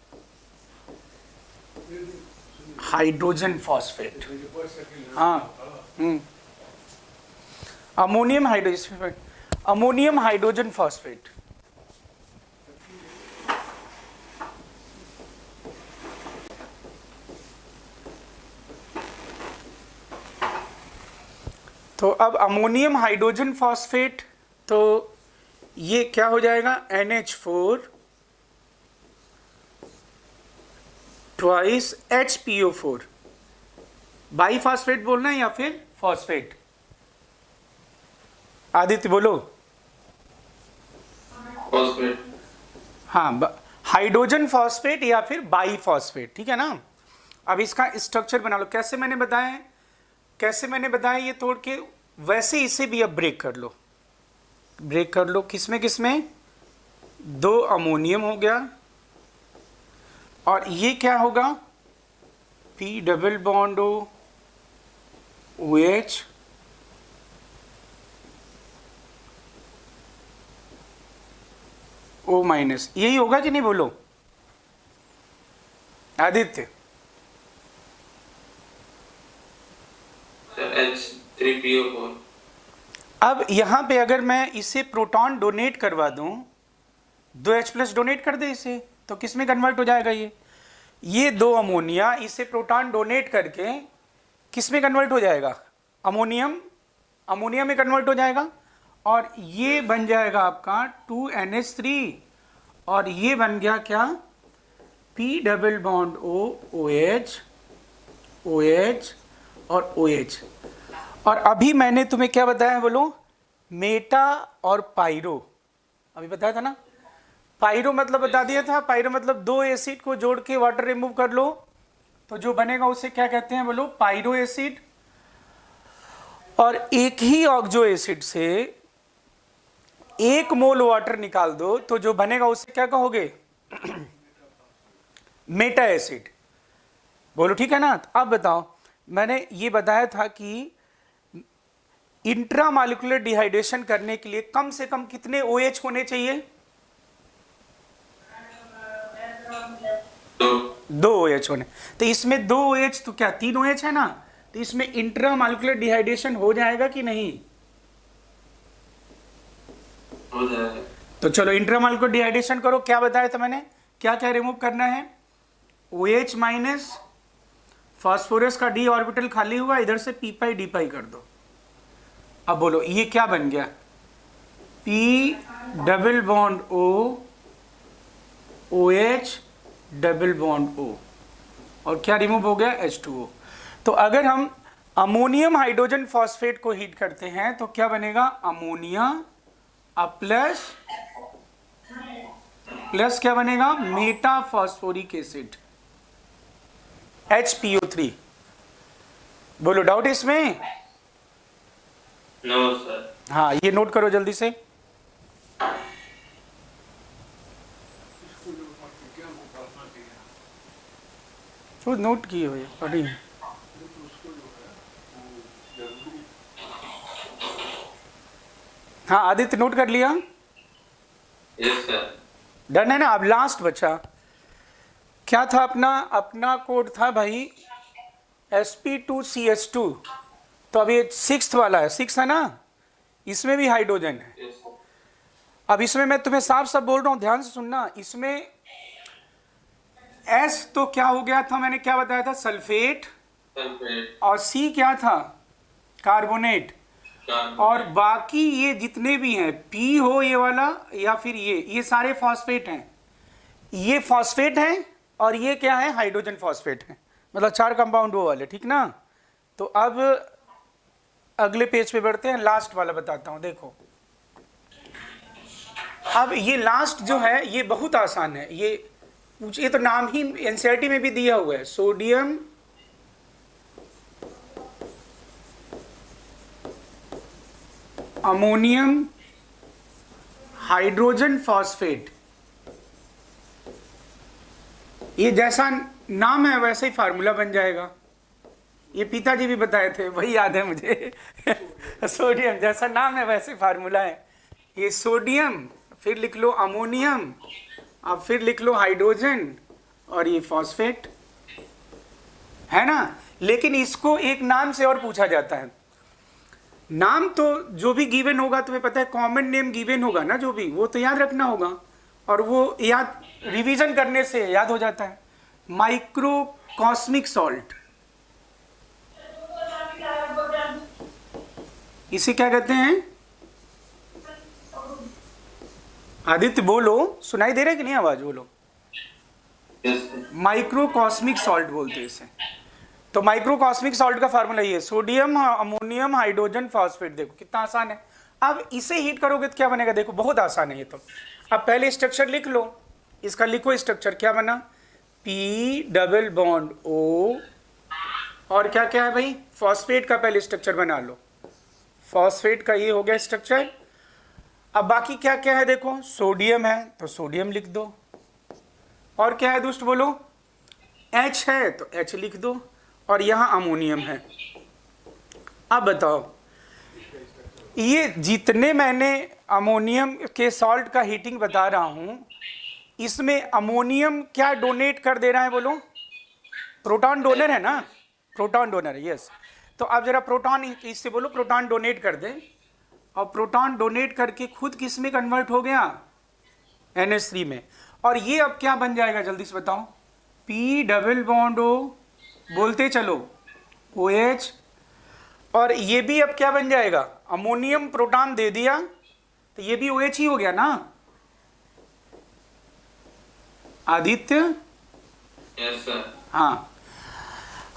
hydrogen phosphate, हाँ, अमोनियम हाइड्रोजन फॉस्फेट। तो अब अमोनियम हाइड्रोजन फॉस्फेट, तो ये क्या हो जाएगा, NH4 twice HPO4, by phosphate बोलना है या फिर फॉस्फेट? आदित्य बोलो। फॉस्फेट। हाँ, हाइड्रोजन फॉस्फेट या फिर बाई फॉस्फेट, ठीक है ना। अब इसका स्ट्रक्चर बना लो, कैसे मैंने बताया ये तोड़ के, वैसे इसे भी अब ब्रेक कर लो, किसमें किसमें, 2 अमोनियम हो गया, और ये क्या होगा, P double bond OH, O minus, यही होगा कि नहीं, बोलो आदित्य। H3PO4। अब यहां पे अगर मैं इसे प्रोटॉन डोनेट करवा दूं, 2H+ डोनेट कर दे इसे, तो किस में कन्वर्ट हो जाएगा, ये 2 अमोनिया इसे प्रोटॉन डोनेट करके किस में कन्वर्ट हो जाएगा, अमोनिया में कन्वर्ट हो जाएगा, और ये बन जाएगा आपका 2NH3, और ये बन गया क्या, P डबल बॉन्ड OH और OH। और अभी मैंने तुम्हें क्या बताया है, बोलो, मेटा और पायरो, अभी बताया था ना। पायरो मतलब बता दिया था, पायरो मतलब 2 एसिड को जोड़ के वाटर रिमूव कर लो, तो जो बनेगा उसे क्या कहते हैं, बोलो, पायरो एसिड। और एक ही ऑक्सो एसिड से 1 मोल वाटर निकाल दो, तो जो बनेगा उसे क्या कहोगे, मेटा एसिड, बोलो, ठीक है ना। अब बताओ, मैंने ये बताया था कि इंट्रामॉलिक्यूलर डिहाइड्रेशन करने के लिए कम से कम कितने OH होने चाहिए, 2 OH होने, तो इसमें 2 OH, तो क्या 3 OH है ना, तो इसमें इंट्रामॉलिक्यूलर डिहाइड्रेशन हो जाएगा कि नहीं, हो जाएगा। तो चलो इंट्रामॉलिक्यूलर डिहाइड्रेशन करो। क्या बताया था मैंने, क्या क्या रिमूव करना है, OH माइनस, फास्फोरस का d ऑर्बिटल खाली हुआ, इधर से p पाई d पाई कर दो। अब बोलो ये क्या बन गया, P double bond O OH double bond O, और क्या रिमूव हो गया, H2O। तो अगर हम अमोनियम हाइड्रोजन फॉस्फेट को हीट करते हैं तो क्या बनेगा, अमोनिया प्लस क्या बनेगा, मेटा फॉस्फोरिक एसिड HPO3। बोलो डाउट इसमें, नो सर। हाँ, ये नोट करो जल्दी से। तो नोट किए हुए पढ़ी, हाँ आदित्य नोट कर लिया, यस सर। डन है ना। अब लास्ट बचा, क्या था अपना कोड था भाई Sp2CH2, तो अब ये 6th वाला है, 6 है ना, इसमें भी हाइड्रोजन है। Yes sir. अब इसमें मैं तुम्हें साफ साफ बोल रहा हूं, ध्यान से सुनना, इसमें S तो क्या हो गया था, मैंने क्या बताया था, सल्फेट, सल्फेट। और C क्या था, कार्बोनेट, और बाकी ये जितने भी हैं, P हो ये वाला या फिर ये सारे फॉस्फेट हैं, ये फॉस्फेट हैं, और ये क्या है, हाइड्रोजन फॉस्फेट है, मतलब 4 कंपाउंड वो वाले, ठीक ना। तो अब अगले पेज पे बढ़ते हैं, लास्ट वाला बताता हूं, देखो। अब ये लास्ट जो है ये बहुत आसान है, ये तो नाम ही एनसीईआरटी में भी दिया हुआ है, सोडियम अमोनियम हाइड्रोजन फॉस्फेट। ये जैसा नाम है वैसे ही फार्मूला बन जाएगा। ये पिताजी भी बताए थे, वही याद है मुझे। सोडियम, जैसा नाम है वैसे फार्मूला है। ये सोडियम, फिर लिख लो अमोनियम, अब फिर लिख लो हाइड्रोजन, और ये फॉस्फेट, है ना। लेकिन इसको एक नाम से और पूछा जाता है। नाम तो जो भी गिवन होगा, तुम्हें पता है कॉमन नेम गिवन होगा ना, जो भी, वो तो याद रखना होगा, और वो याद रिवीजन करने से याद हो जाता है। माइक्रोकॉस्मिक सॉल्ट, इसे क्या कहते हैं? आदित्य बोलो, सुनाई दे रहा है कि नहीं आवाज? बोलो। माइक्रोकॉस्मिक सॉल्ट बोलते हैं इसे। तो माइक्रोकॉस्मिक सॉल्ट का फार्मूला ये, सोडियम, अमोनियम, हाइड्रोजन, फॉस्फेट। देखो कितना आसान है। अब इसे हीट करोगे तो क्या बनेगा? देखो बहुत आसान है ये तो। अब पहले स्ट्रक्चर लिख लो, इसका लिखो स्ट्रक्चर। क्या बना? पी डबल बॉन्ड ओ, और क्या क्या है भाई? फॉस्फेट का पहले स्ट्रक्चर बना लो। फॉस्फेट का ये हो गया स्ट्रक्चर। अब बाकी क्या क्या है देखो, सोडियम है तो सोडियम लिख दो, और क्या है दोस्त बोलो? H है तो H लिख दो, और यहाँ अमोनियम है। अब बताओ, ये जितने मैंने अमोनियम के सॉल्ट का हीटिंग बता रहा हूं, इसमें अमोनियम क्या डोनेट कर दे रहा है बोलो? प्रोटॉन डोनर है ना, प्रोटॉन डोनर है, यस। तो अब जरा प्रोटॉन, इससे बोलो प्रोटॉन डोनेट कर दे, और प्रोटॉन डोनेट करके खुद किस में कन्वर्ट हो गया? NH3 में। और ये अब क्या बन जाएगा जल्दी से बताओ? P डबल बॉन्ड O, बोलते चलो, OH, और ये भी अब क्या बन जाएगा? अमोनियम प्रोटॉन दे दिया तो ये भी OH ही हो गया ना आदित्य? Yes sir. हाँ।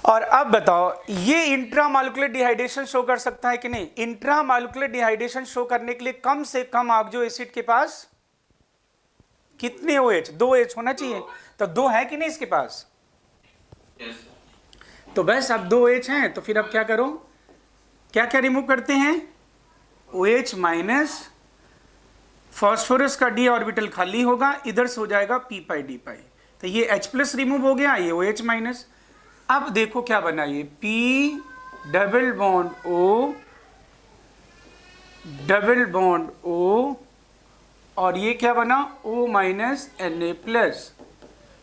और अब बताओ, ये इंट्रामॉलिक्यूलर डिहाइड्रेशन शो कर सकता है कि नहीं? इंट्रामॉलिक्यूलर डिहाइड्रेशन शो करने के लिए कम से कम ऑक्सो एसिड के पास कितने OH? 2 OH होना चाहिए। तो 2 है कि नहीं इसके पास? यस। तो बस अब 2 OH हैं, तो फिर अब क्या करो? क्या क्या रिमूव करते हैं? OH माइनस, फॉस्फोरस का d ऑर्बिटल खाली होगा, इधर से हो जाएगा p पाई d पाई। तो ये H प्लस रिमूव हो गया, ये OH माइनस। अब देखो क्या बना, ये P double bond O, double bond O, और ये क्या बना? O minus Na plus.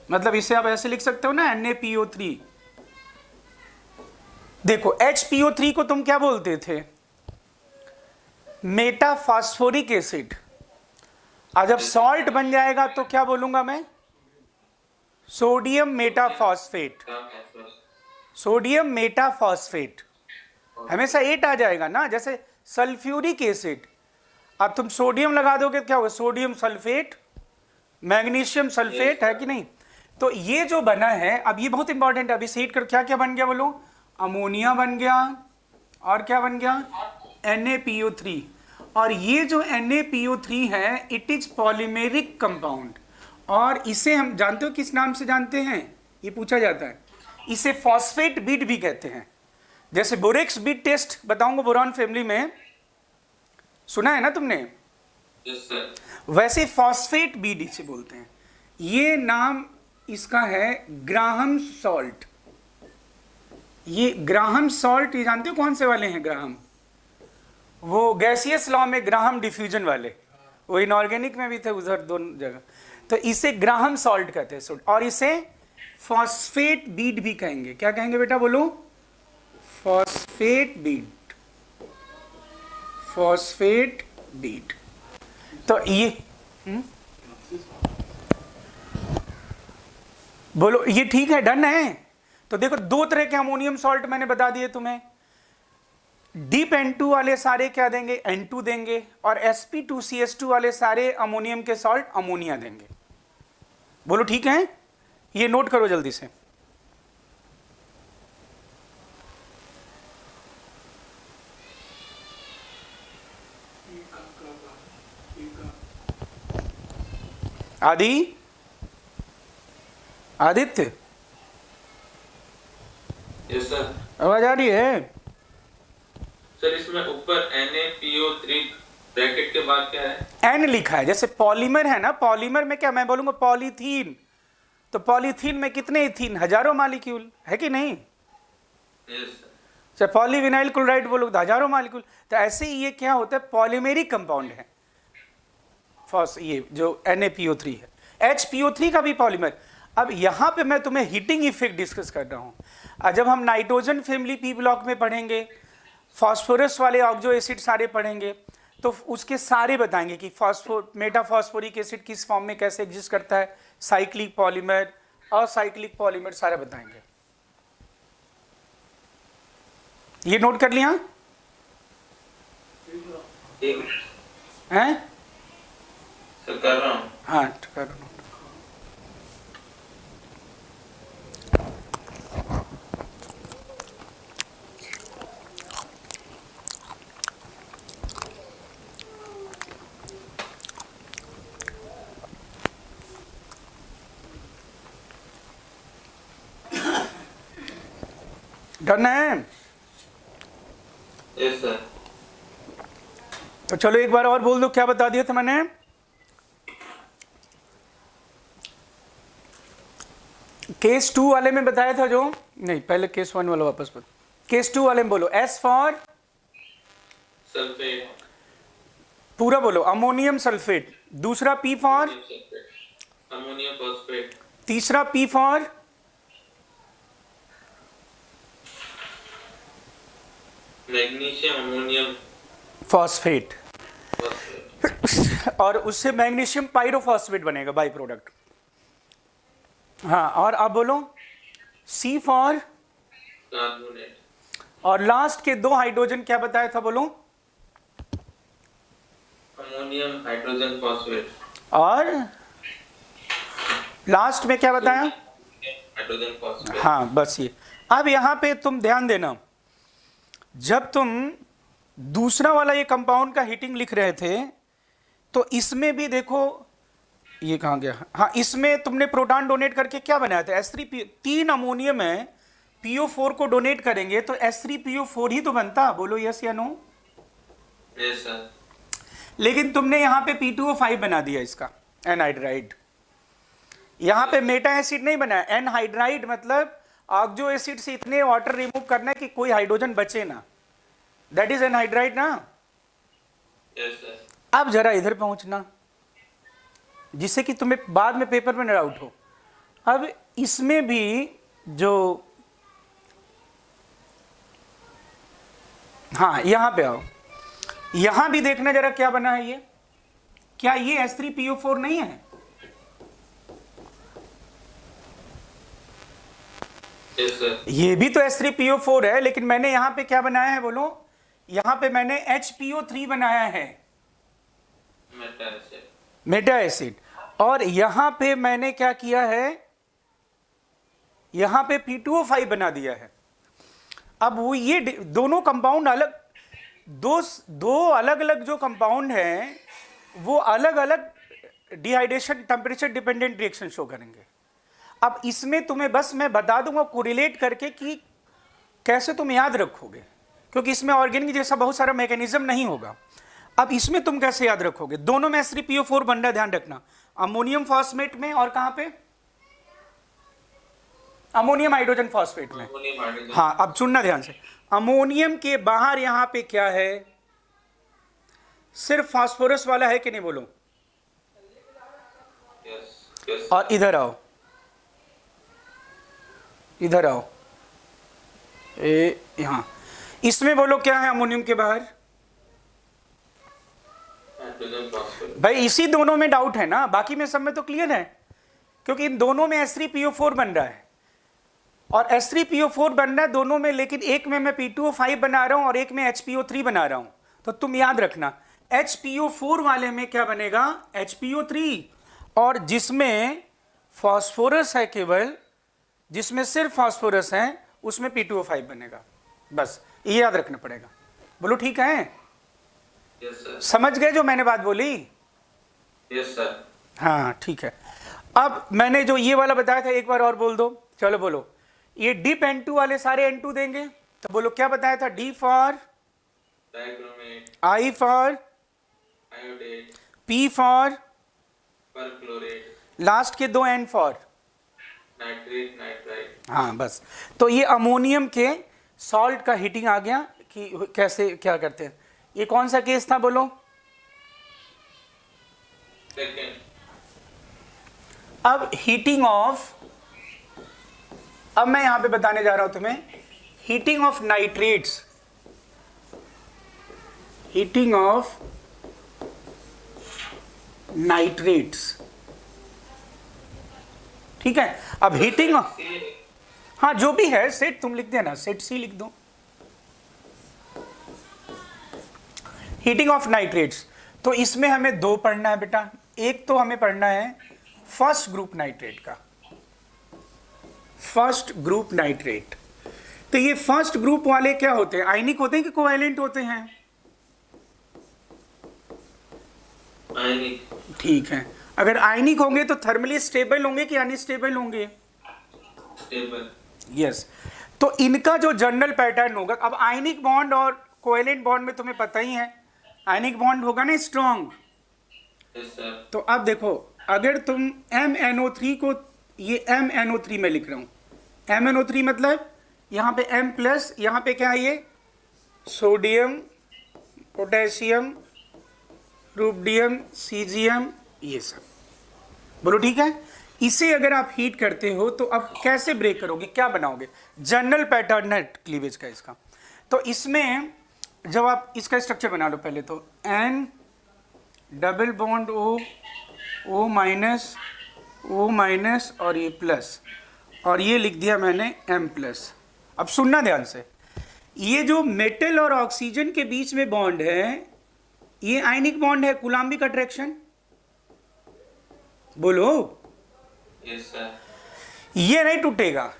मतलब इसे आप ऐसे लिख सकते हो ना, NaPO3। देखो HPO3 को तुम क्या बोलते थे? Metaphosphoric acid. आज जब सॉल्ट बन जाएगा तो क्या बोलूंगा मैं? सोडियम मेटाफॉस्फेट। सोडियम मेटाफॉस्फेट, हमेशा 8 आ जाएगा ना, जैसे सल्फ्यूरिक एसिड। अब तुम सोडियम लगा दोगे क्या होगा? सोडियम सल्फेट, मैग्नीशियम सल्फेट, है कि नहीं? तो ये जो बना है, अब ये बहुत इंपॉर्टेंट है। अभी हीट कर क्या क्या बन गया बोलो? अमोनिया बन गया, और क्या बन गया? NaPO3। और ये जो NaPO3 है, इट इज पॉलीमेरिक कंपाउंड, और इसे हम जानते हो किस नाम से जानते हैं? ये पूछा जाता है। इसे फॉस्फेट बीट भी कहते हैं। जैसे बोरेक्स बीट टेस्ट बताऊंगा, बोरॉन फैमिली में सुना है ना तुमने? Yes sir. वैसे फॉस्फेट बीट इसे बोलते हैं। ये नाम इसका है ग्राहम सॉल्ट। ये ग्राहम सॉल्ट, ये जानते हो कौन से वाले हैं ग्राहम? वो गैसियस लॉ में ग्राहम डिफ्यूजन वाले, वो इनऑर्गेनिक में भी थे उधर, दोनों जगह। तो इसे ग्राहम सॉल्ट कहते हैं, और इसे फॉस्फेट बीट भी कहेंगे। क्या कहेंगे बेटा बोलो? Phosphate bead, phosphate bead. तो ये बोलो, ये ठीक है, डन है? तो देखो 2 तरह के अमोनियम सॉल्ट मैंने बता दिए तुम्हें। डीप N2 वाले सारे क्या देंगे? N2 देंगे, और sp2cs2 वाले सारे अमोनियम के सॉल्ट अमोनिया देंगे। बोलो ठीक है? ये नोट करो जल्दी से। Aditya, yes sir. आवाज आ रही है? सर इसमें ऊपर NaPO3 ब्रैकेट के बाद क्या है? एन लिखा है। जैसे पॉलीमर है ना, पॉलीमर में क्या मैं बोलूंगा पॉलीथीन, तो पॉलीथीन में कितने इथीन, हजारों मॉलिक्यूल है कि नहीं। Yes sir. चाहे पॉलीविनाइल क्लोराइड बोलो तो हजारों मॉलिक्यूल। तो ऐसे ही ये क्या होता है, पॉलीमेरिक कंपाउंड है। फर्स्ट ये जो NaPO3 है, HPO3 का भी पॉलीमर। अब यहाँ पे मैं तुम्हें हीटिंग इफेक्ट डिस्कस कर रहा हूँ। जब हम नाइट्रोजन फैमिली P ब्लॉक में पढ़ेंगे, फास्फोरस वाले ऑक्सो एसिड सारे पढ़ेंगे, तो उसके सारे बताएंगे कि मेटाफॉस्फोरिक एसिड किस फॉर्म में कैसे एग्जिस्ट करता है, साइक्लिक पॉलीमर, असाइक्लिक पॉलीमर सारे बताएंगे। ये नोट कर लिया हैं? सर कर रहा हूँ। हाँ करो नोट। डन है? Yes sir. तो चलो एक बार और बोल दो, क्या बता दिया था मैंने। केस 2 वाले में बताया था जो, नहीं पहले केस 1 वाला वापस बोलो। केस 2 वाले में बोलो S फॉर सल्फेट, पूरा बोलो, अमोनियम सल्फेट। दूसरा P फॉर, अमोनियम फॉस्फेट, तीसरा P for magnesium ammonium phosphate, phosphate, और उससे मैग्नीशियम पाइरोफॉस्फेट बनेगा बाई प्रोडक्ट। हाँ, और अब बोलो C फॉर, कार्बोनेट, और लास्ट के 2 हाइड्रोजन क्या बताया था बोलो, अमोनियम हाइड्रोजन फॉस्फेट, और लास्ट में क्या बताया, हाइड्रोजन फॉस्फेट। हाँ बस ये। अब यहाँ पे तुम ध्यान देना, जब तुम दूसरा वाला ये कंपाउंड का हीटिंग लिख रहे थे, तो इसमें भी देखो ये कहाँ गया, हाँ इसमें तुमने प्रोटॉन डोनेट करके क्या बनाया था, S3P, 3 अमोनियम है, PO4 को डोनेट करेंगे तो S3PO4 ही तो बनता, बोलो यस या नो। Yes sir. लेकिन तुमने यहाँ पे P2O5 बना दिया इसका, एनहाइड्राइड। यहाँ पे मेटा एसिड नहीं बनाया, एनहाइड्राइड मतलब ऑक्सो एसिड से इतने वाटर रिमूव करना है कि कोई हाइड्रोजन बचे ना, दैट इज एनहाइड्राइड ना। Yes sir. अब जरा इधर पहुंचना, जिससे कि तुम्हें बाद में पेपर में न डाउट हो। अब इसमें भी जो, हाँ यहां पे आओ, यहां भी देखना जरा क्या बना है ये, क्या ये S3PO4 नहीं है? Yes sir. ये भी तो S3PO4 है, लेकिन मैंने यहां पे क्या बनाया है बोलो, यहां पे मैंने HPO3 बनाया है, मेटा एसिड, मेटा एसिड। और यहां पे मैंने क्या किया है, यहां पे P2O5 बना दिया है। अब वो ये दोनों कंपाउंड अलग, दो अलग अलग जो कंपाउंड हैं वो अलग अलग dehydration temperature dependent reaction show करेंगे। अब इसमें तुम्हें बस मैं बता दूंगा कोरिलेट करके कि कैसे तुम याद रखोगे, क्योंकि इसमें ऑर्गेनिक जैसा बहुत सारा मैकेनिज्म नहीं होगा। अब इसमें तुम कैसे याद रखोगे, दोनों में S3PO4 बन रहा है, ध्यान रखना, अमोनियम फॉस्फेट में और कहां पे, अमोनियम हाइड्रोजन फॉस्फेट में। Ammonium hydrogen. हाँ अब सुनना ध्यान से, अमोनियम के बाहर यहां पे क्या है, सिर्फ फास्फोरस वाला है कि नहीं बोलो। Yes yes. और इधर आओ, इधर आओ, यहां इसमें बोलो क्या है अमोनियम के बाहर, हाइड्रोजन फॉस्फेट। भाई इसी दोनों में डाउट है ना, बाकी में सब में तो क्लियर है, क्योंकि इन दोनों में S3PO4 बन रहा है और S3PO4 बन रहा है दोनों में, लेकिन एक में मैं P2O5 बना रहा हूं और एक में HPO3 बना रहा हूं। तो तुम याद रखना HPO4 वाले में क्या बनेगा, HPO3, और जिसमें फॉस्फोरस है केवल, जिसमें सिर्फ फॉस्फोरस है उसमें P2O5 बनेगा। बस ये याद रखना पड़ेगा। बोलो ठीक है, यस सर। समझ गए जो मैंने बात बोली। Yes sir. हाँ ठीक है। अब मैंने जो ये वाला बताया था एक बार और बोल दो, चलो बोलो, ये डिप N2 वाले सारे N2 देंगे, तो बोलो क्या बताया था, D for, dichromate, I for, iodate, P for perchlorate, last के दो N फॉर, nitrate, nitrite. हाँ बस। तो ये अमोनियम के सॉल्ट का हीटिंग आ गया कि कैसे क्या करते हैं। ये कौन सा केस था बोलो? Second, अब हीटिंग ऑफ, अब मैं यहां पे बताने जा रहा हूं तुम्हें heating of nitrates, heating of nitrates, ठीक है। अब हीटिंग, C, हाँ जो भी है सेट तुम लिख देना, सेट सी लिख दो। हीटिंग ऑफ नाइट्रेट्स, तो इसमें हमें दो पढ़ना है बेटा। एक तो हमें पढ़ना है फर्स्ट ग्रुप नाइट्रेट का, फर्स्ट ग्रुप नाइट्रेट। तो ये फर्स्ट ग्रुप वाले क्या होते हैं, आयनिक होते हैं कि कोवैलेंट होते हैं? ionic, ठीक है, अगर आयनिक होंगे तो थर्मली स्टेबल होंगे कि अनस्टेबल होंगे? stable. यस। तो इनका जो जनरल पैटर्न होगा, अब आयनिक बॉन्ड और कोवैलेंट बॉन्ड में तुम्हें पता ही है, आयनिक बॉन्ड होगा ना स्ट्रॉन्ग। Yes, sir. तो अब देखो, अगर तुम MnO3 को, ये MnO3 में लिख रहा हूं, MnO3 मतलब यहां पे M प्लस, यहां पे क्या है ये सोडियम, पोटेशियम, रुबिडियम, सीजियम, ये सब, बोलो ठीक है। इसे अगर आप हीट करते हो तो अब कैसे ब्रेक करोगे, क्या बनाओगे? जनरल पैटर्न है क्लीवेज का इसका। तो इसमें जब आप इसका स्ट्रक्चर बना लो पहले, तो N double bond O minus और ये प्लस, और ये लिख दिया मैंने M प्लस। अब सुनना ध्यान से, ये जो मेटल और ऑक्सीजन के बीच में बॉन्ड है, ये आयनिक बॉन्ड है, कूलाम्बिक अट्रैक्शन, बोलो। Yes, sir. ये नहीं टूटेगा।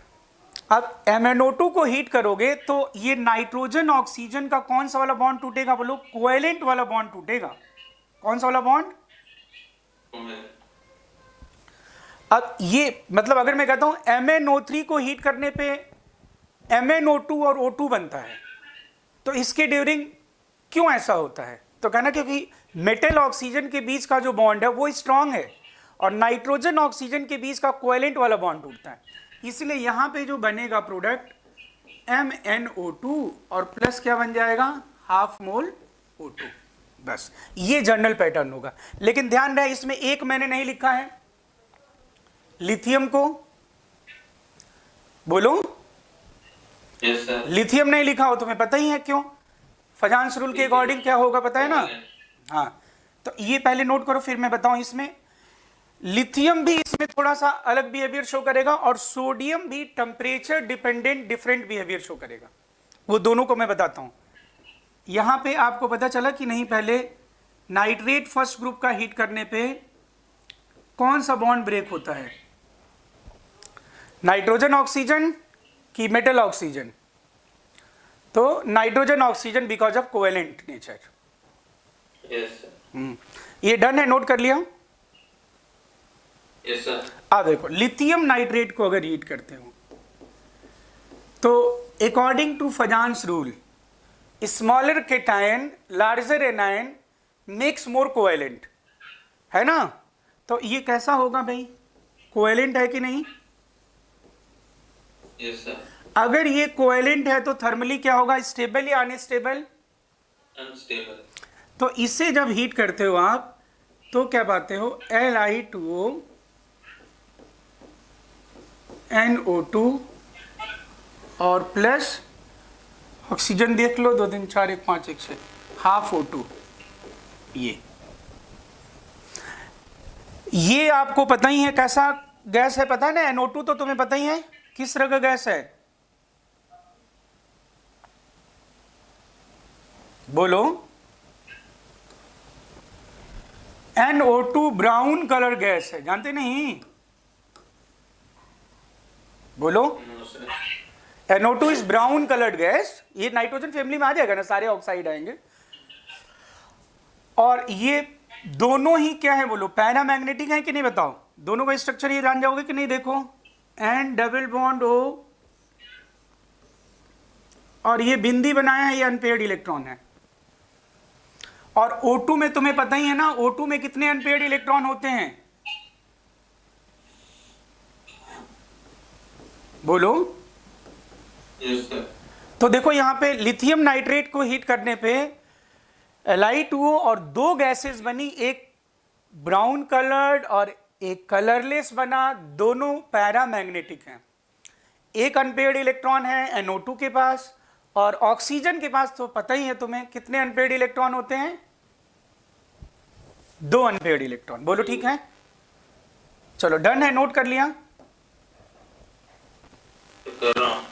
अब MnO2 को हीट करोगे तो ये नाइट्रोजन ऑक्सीजन का कौन सा वाला बॉन्ड टूटेगा, बोलो? कोवैलेंट वाला बॉन्ड टूटेगा। कौन सा वाला बॉन्ड? Covalent. अब ये मतलब अगर मैं कहता हूं MnO3 को हीट करने पे MnO2 और O2 बनता है, तो इसके ड्यूरिंग क्यों ऐसा होता है? तो कहना क्योंकि मेटल ऑक्सीजन के बीच का जो बॉन्ड है वो स्ट्रांग है और नाइट्रोजन ऑक्सीजन के बीच का कोवैलेंट वाला बॉन्ड टूटता है, इसलिए यहां पे जो बनेगा प्रोडक्ट MnO2 और प्लस क्या बन जाएगा, हाफ मोल O2। बस ये जनरल पैटर्न होगा। लेकिन ध्यान रहे इसमें एक मैंने नहीं लिखा है, लिथियम को, बोलो। Yes, sir. लिथियम नहीं लिखा हो, तुम्हें पता ही है क्यों? फजांस रूल के अकॉर्डिंग क्या होगा पता है ना? हाँ, तो ये पहले नोट करो फिर मैं बताऊं। इसमें लिथियम भी इसमें थोड़ा सा अलग बिहेवियर शो करेगा और सोडियम भी temperature dependent different behaviour show करेगा। वो दोनों को मैं बताता हूं। यहां पे आपको पता चला कि नहीं, पहले नाइट्रेट फर्स्ट ग्रुप का हीट करने पे कौन सा बॉन्ड ब्रेक होता है, नाइट्रोजन ऑक्सीजन कि मेटल ऑक्सीजन? तो nitrogen oxygen because of covalent nature. Yes, sir. ये डन है, नोट कर लिया? Yes, sir. अब देखो, लिथियम नाइट्रेट को अगर हीट करते हो तो according to Fajans rule smaller cation larger anion makes more covalent, है ना? तो ये कैसा होगा भाई, कोवैलेंट है कि नहीं? Yes, sir. अगर ये कोवैलेंट है तो थर्मली क्या होगा, स्टेबल या अनस्टेबल? Unstable. तो इसे जब हीट करते हो आप तो क्या पाते हो, Li2O NO2 और प्लस ऑक्सीजन देख लो, 2 3 4 1 5 1 6 हाफ O2। ये आपको पता ही है कैसा गैस है, पता है ना? NO2 तो तुम्हें पता ही है किस तरह का गैस है, बोलो। NO2 ब्राउन कलर गैस है, जानते नहीं? बोलो। No, sir. NO2 is brown coloured gas. ये नाइट्रोजन फैमिली में आ जाएगा ना, सारे ऑक्साइड आएंगे। और ये दोनों ही क्या है बोलो, पैरामैग्नेटिक है कि नहीं बताओ? दोनों का स्ट्रक्चर ये जान जाओगे कि नहीं? देखो, N डबल बॉन्ड O और ये बिंदी बनाया है, ये अनपेयर्ड इलेक्ट्रॉन है। और O2 में तुम्हें पता ही है ना, O2 में कितने अनपेयर्ड इलेक्ट्रॉन होते हैं, बोलो। Yes sir. तो देखो यहाँ पे लिथियम नाइट्रेट को हीट करने पे Li2O और दो गैसेस बनी, एक ब्राउन कलर्ड और एक कलरलेस बना, दोनों पैरामैग्नेटिक हैं। एक अनपेयर्ड इलेक्ट्रॉन है NO2 के पास, और ऑक्सीजन के पास तो पता ही है तुम्हें कितने अनपेयर्ड इलेक्ट्रॉन होते हैं, 2 अनपेयर्ड इलेक्ट्रॉन। बोलो ठीक है, चलो डन है, नोट कर लिया। कर रहा हूँ।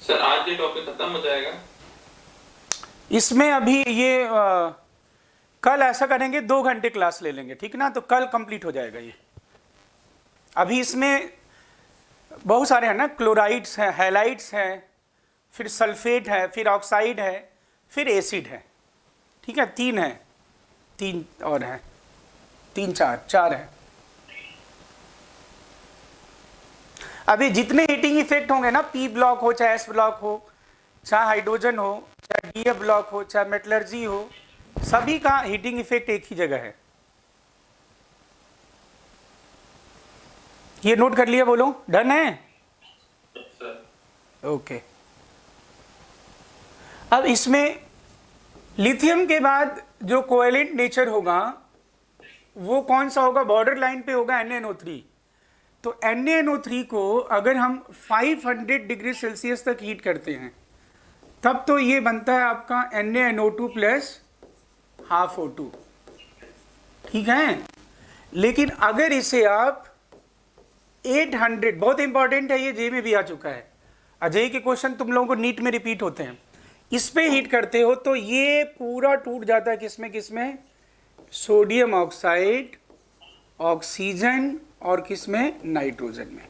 सर आज ये टॉपिक खत्म हो जाएगा? इसमें अभी ये कल ऐसा करेंगे, 2 घंटे क्लास ले लेंगे, ठीक ना, तो कल कंप्लीट हो जाएगा ये। अभी इसमें बहुत सारे हैं ना, क्लोराइड्स हैं, हैलाइड्स हैं, फिर सल्फेट है, फिर ऑक्साइड है, फिर एसिड है, ठीक है, 3 है, 3 और हैं, 3 4 है। अभी जितने हीटिंग इफेक्ट होंगे ना, पी ब्लॉक हो चाहे एस ब्लॉक हो, चाहे हाइड्रोजन हो, चाहे डीएफ ब्लॉक हो, चाहे मेटलर्जी हो, सभी का हीटिंग इफेक्ट एक ही जगह है। ये नोट कर लिया, बोलो डन है। ओके अब इसमें लिथियम के बाद जो कोवेलेंट नेचर होगा वो कौन सा होगा, बॉर्डर लाइन पे होगा NaNO3। तो NaNO3 को अगर हम 500 डिग्री सेल्सियस तक हीट करते हैं तब तो ये बनता है आपका NaNO2 प्लस हाफ O2, ठीक है। लेकिन अगर इसे आप 800, बहुत इंपॉर्टेंट है ये, जे में भी आ चुका है, अजय के क्वेश्चन तुम लोगों को नीट में रिपीट होते हैं, इस पे हीट करते हो तो ये पूरा टूट जाता है, किसमें सोडियम ऑक्साइड, ऑक्सीजन और किसमें, नाइट्रोजन में।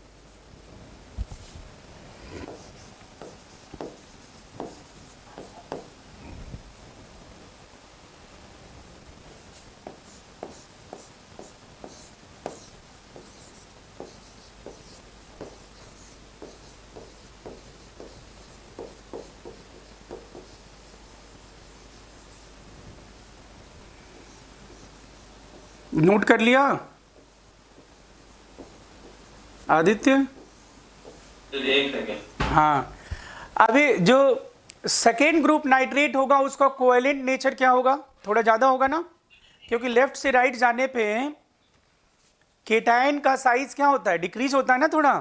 नोट कर लिया आदित्य? एक सेकेंड। हाँ, अभी जो सेकेंड ग्रुप नाइट्रेट होगा उसका कोवेलेंट नेचर क्या होगा, थोड़ा ज़्यादा होगा ना, क्योंकि लेफ्ट से राइट जाने पे केटायन का साइज क्या होता है, डिक्रीज होता है ना थोड़ा।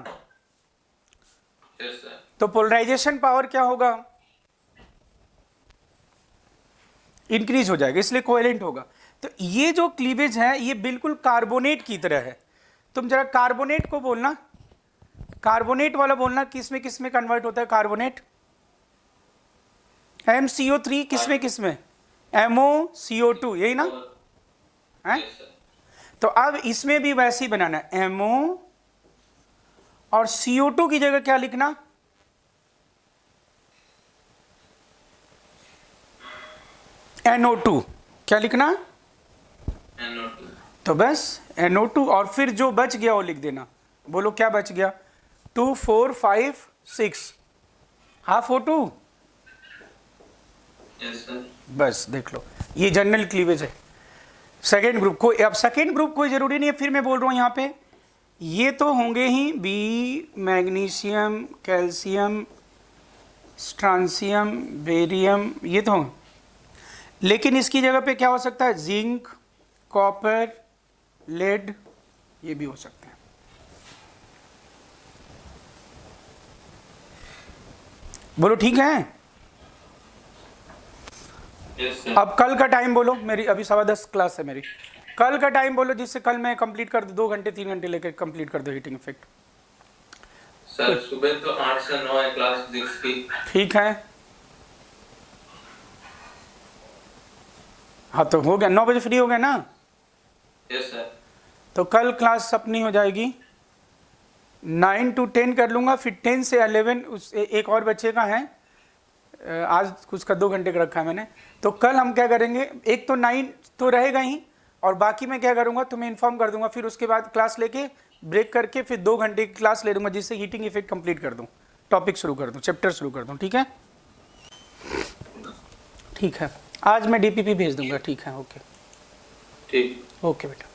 Yes sir. तो पोलराइजेशन पावर क्या होगा, इंक्रीज हो जाएगा, इसलिए कोवेलेंट होगा। तो ये जो क्लीवेज है ये बिल्कुल कार्बोनेट की तरह है। तुम जरा कार्बोनेट को बोलना, कार्बोनेट वाला बोलना, किसमें किसमें कन्वर्ट होता है कार्बोनेट, MCO3 किसमें MoCO2, यही ना है। तो अब इसमें भी वैसे ही बनाना है, MO और CO2 की जगह क्या लिखना, NO2, क्या लिखना, NO2। तो बस NO2 और फिर जो बच गया वो लिख देना। बोलो क्या बच गया, 2 4 5 6 हाफ O2। Yes sir. बस देख लो, ये जनरल क्लीवेज है सेकेंड ग्रुप को। अब सेकेंड ग्रुप कोई जरूरी नहीं है, फिर मैं बोल रहा हूँ यहाँ पे ये तो होंगे ही B, magnesium, calcium, strontium, barium, ये तो होंगे। लेकिन इसकी जगह पे क्या हो सकता है, जिंक, कॉपर, लेड, ये भी हो सकते हैं। बोलो ठीक है। Yes sir. अब कल का टाइम बोलो, मेरी अभी 10:15 क्लास है मेरी, कल का टाइम बोलो जिससे कल मैं कंप्लीट कर दूं, 2 घंटे 3 घंटे लेकर कंप्लीट कर दो हीटिंग इफेक्ट। सर सुबह तो 8 से 9 है क्लास फिजिक्स की। ठीक है, हाँ तो हो गया, 9 बजे फ्री हो गया ना। Yes sir. तो कल क्लास अपनी हो जाएगी 9 to 10 कर लूँगा, फिर 10 से 11 उस एक और बच्चे का है, आज उसका 2 घंटे का रखा है मैंने। तो कल हम क्या करेंगे, एक तो 9 तो रहेगा ही, और बाकी मैं क्या करूँगा तुम्हें इन्फॉर्म कर दूंगा, फिर उसके बाद क्लास लेके ब्रेक करके फिर 2 घंटे की क्लास ले लूँगा, जिससे हीटिंग इफेक्ट कंप्लीट कर दूँ, टॉपिक शुरू कर दूँ, चैप्टर शुरू कर दूँ। ठीक है, ठीक है, आज मैं DPP भेज दूंगा। ठीक है, ओके ठीक। ओके बेटा।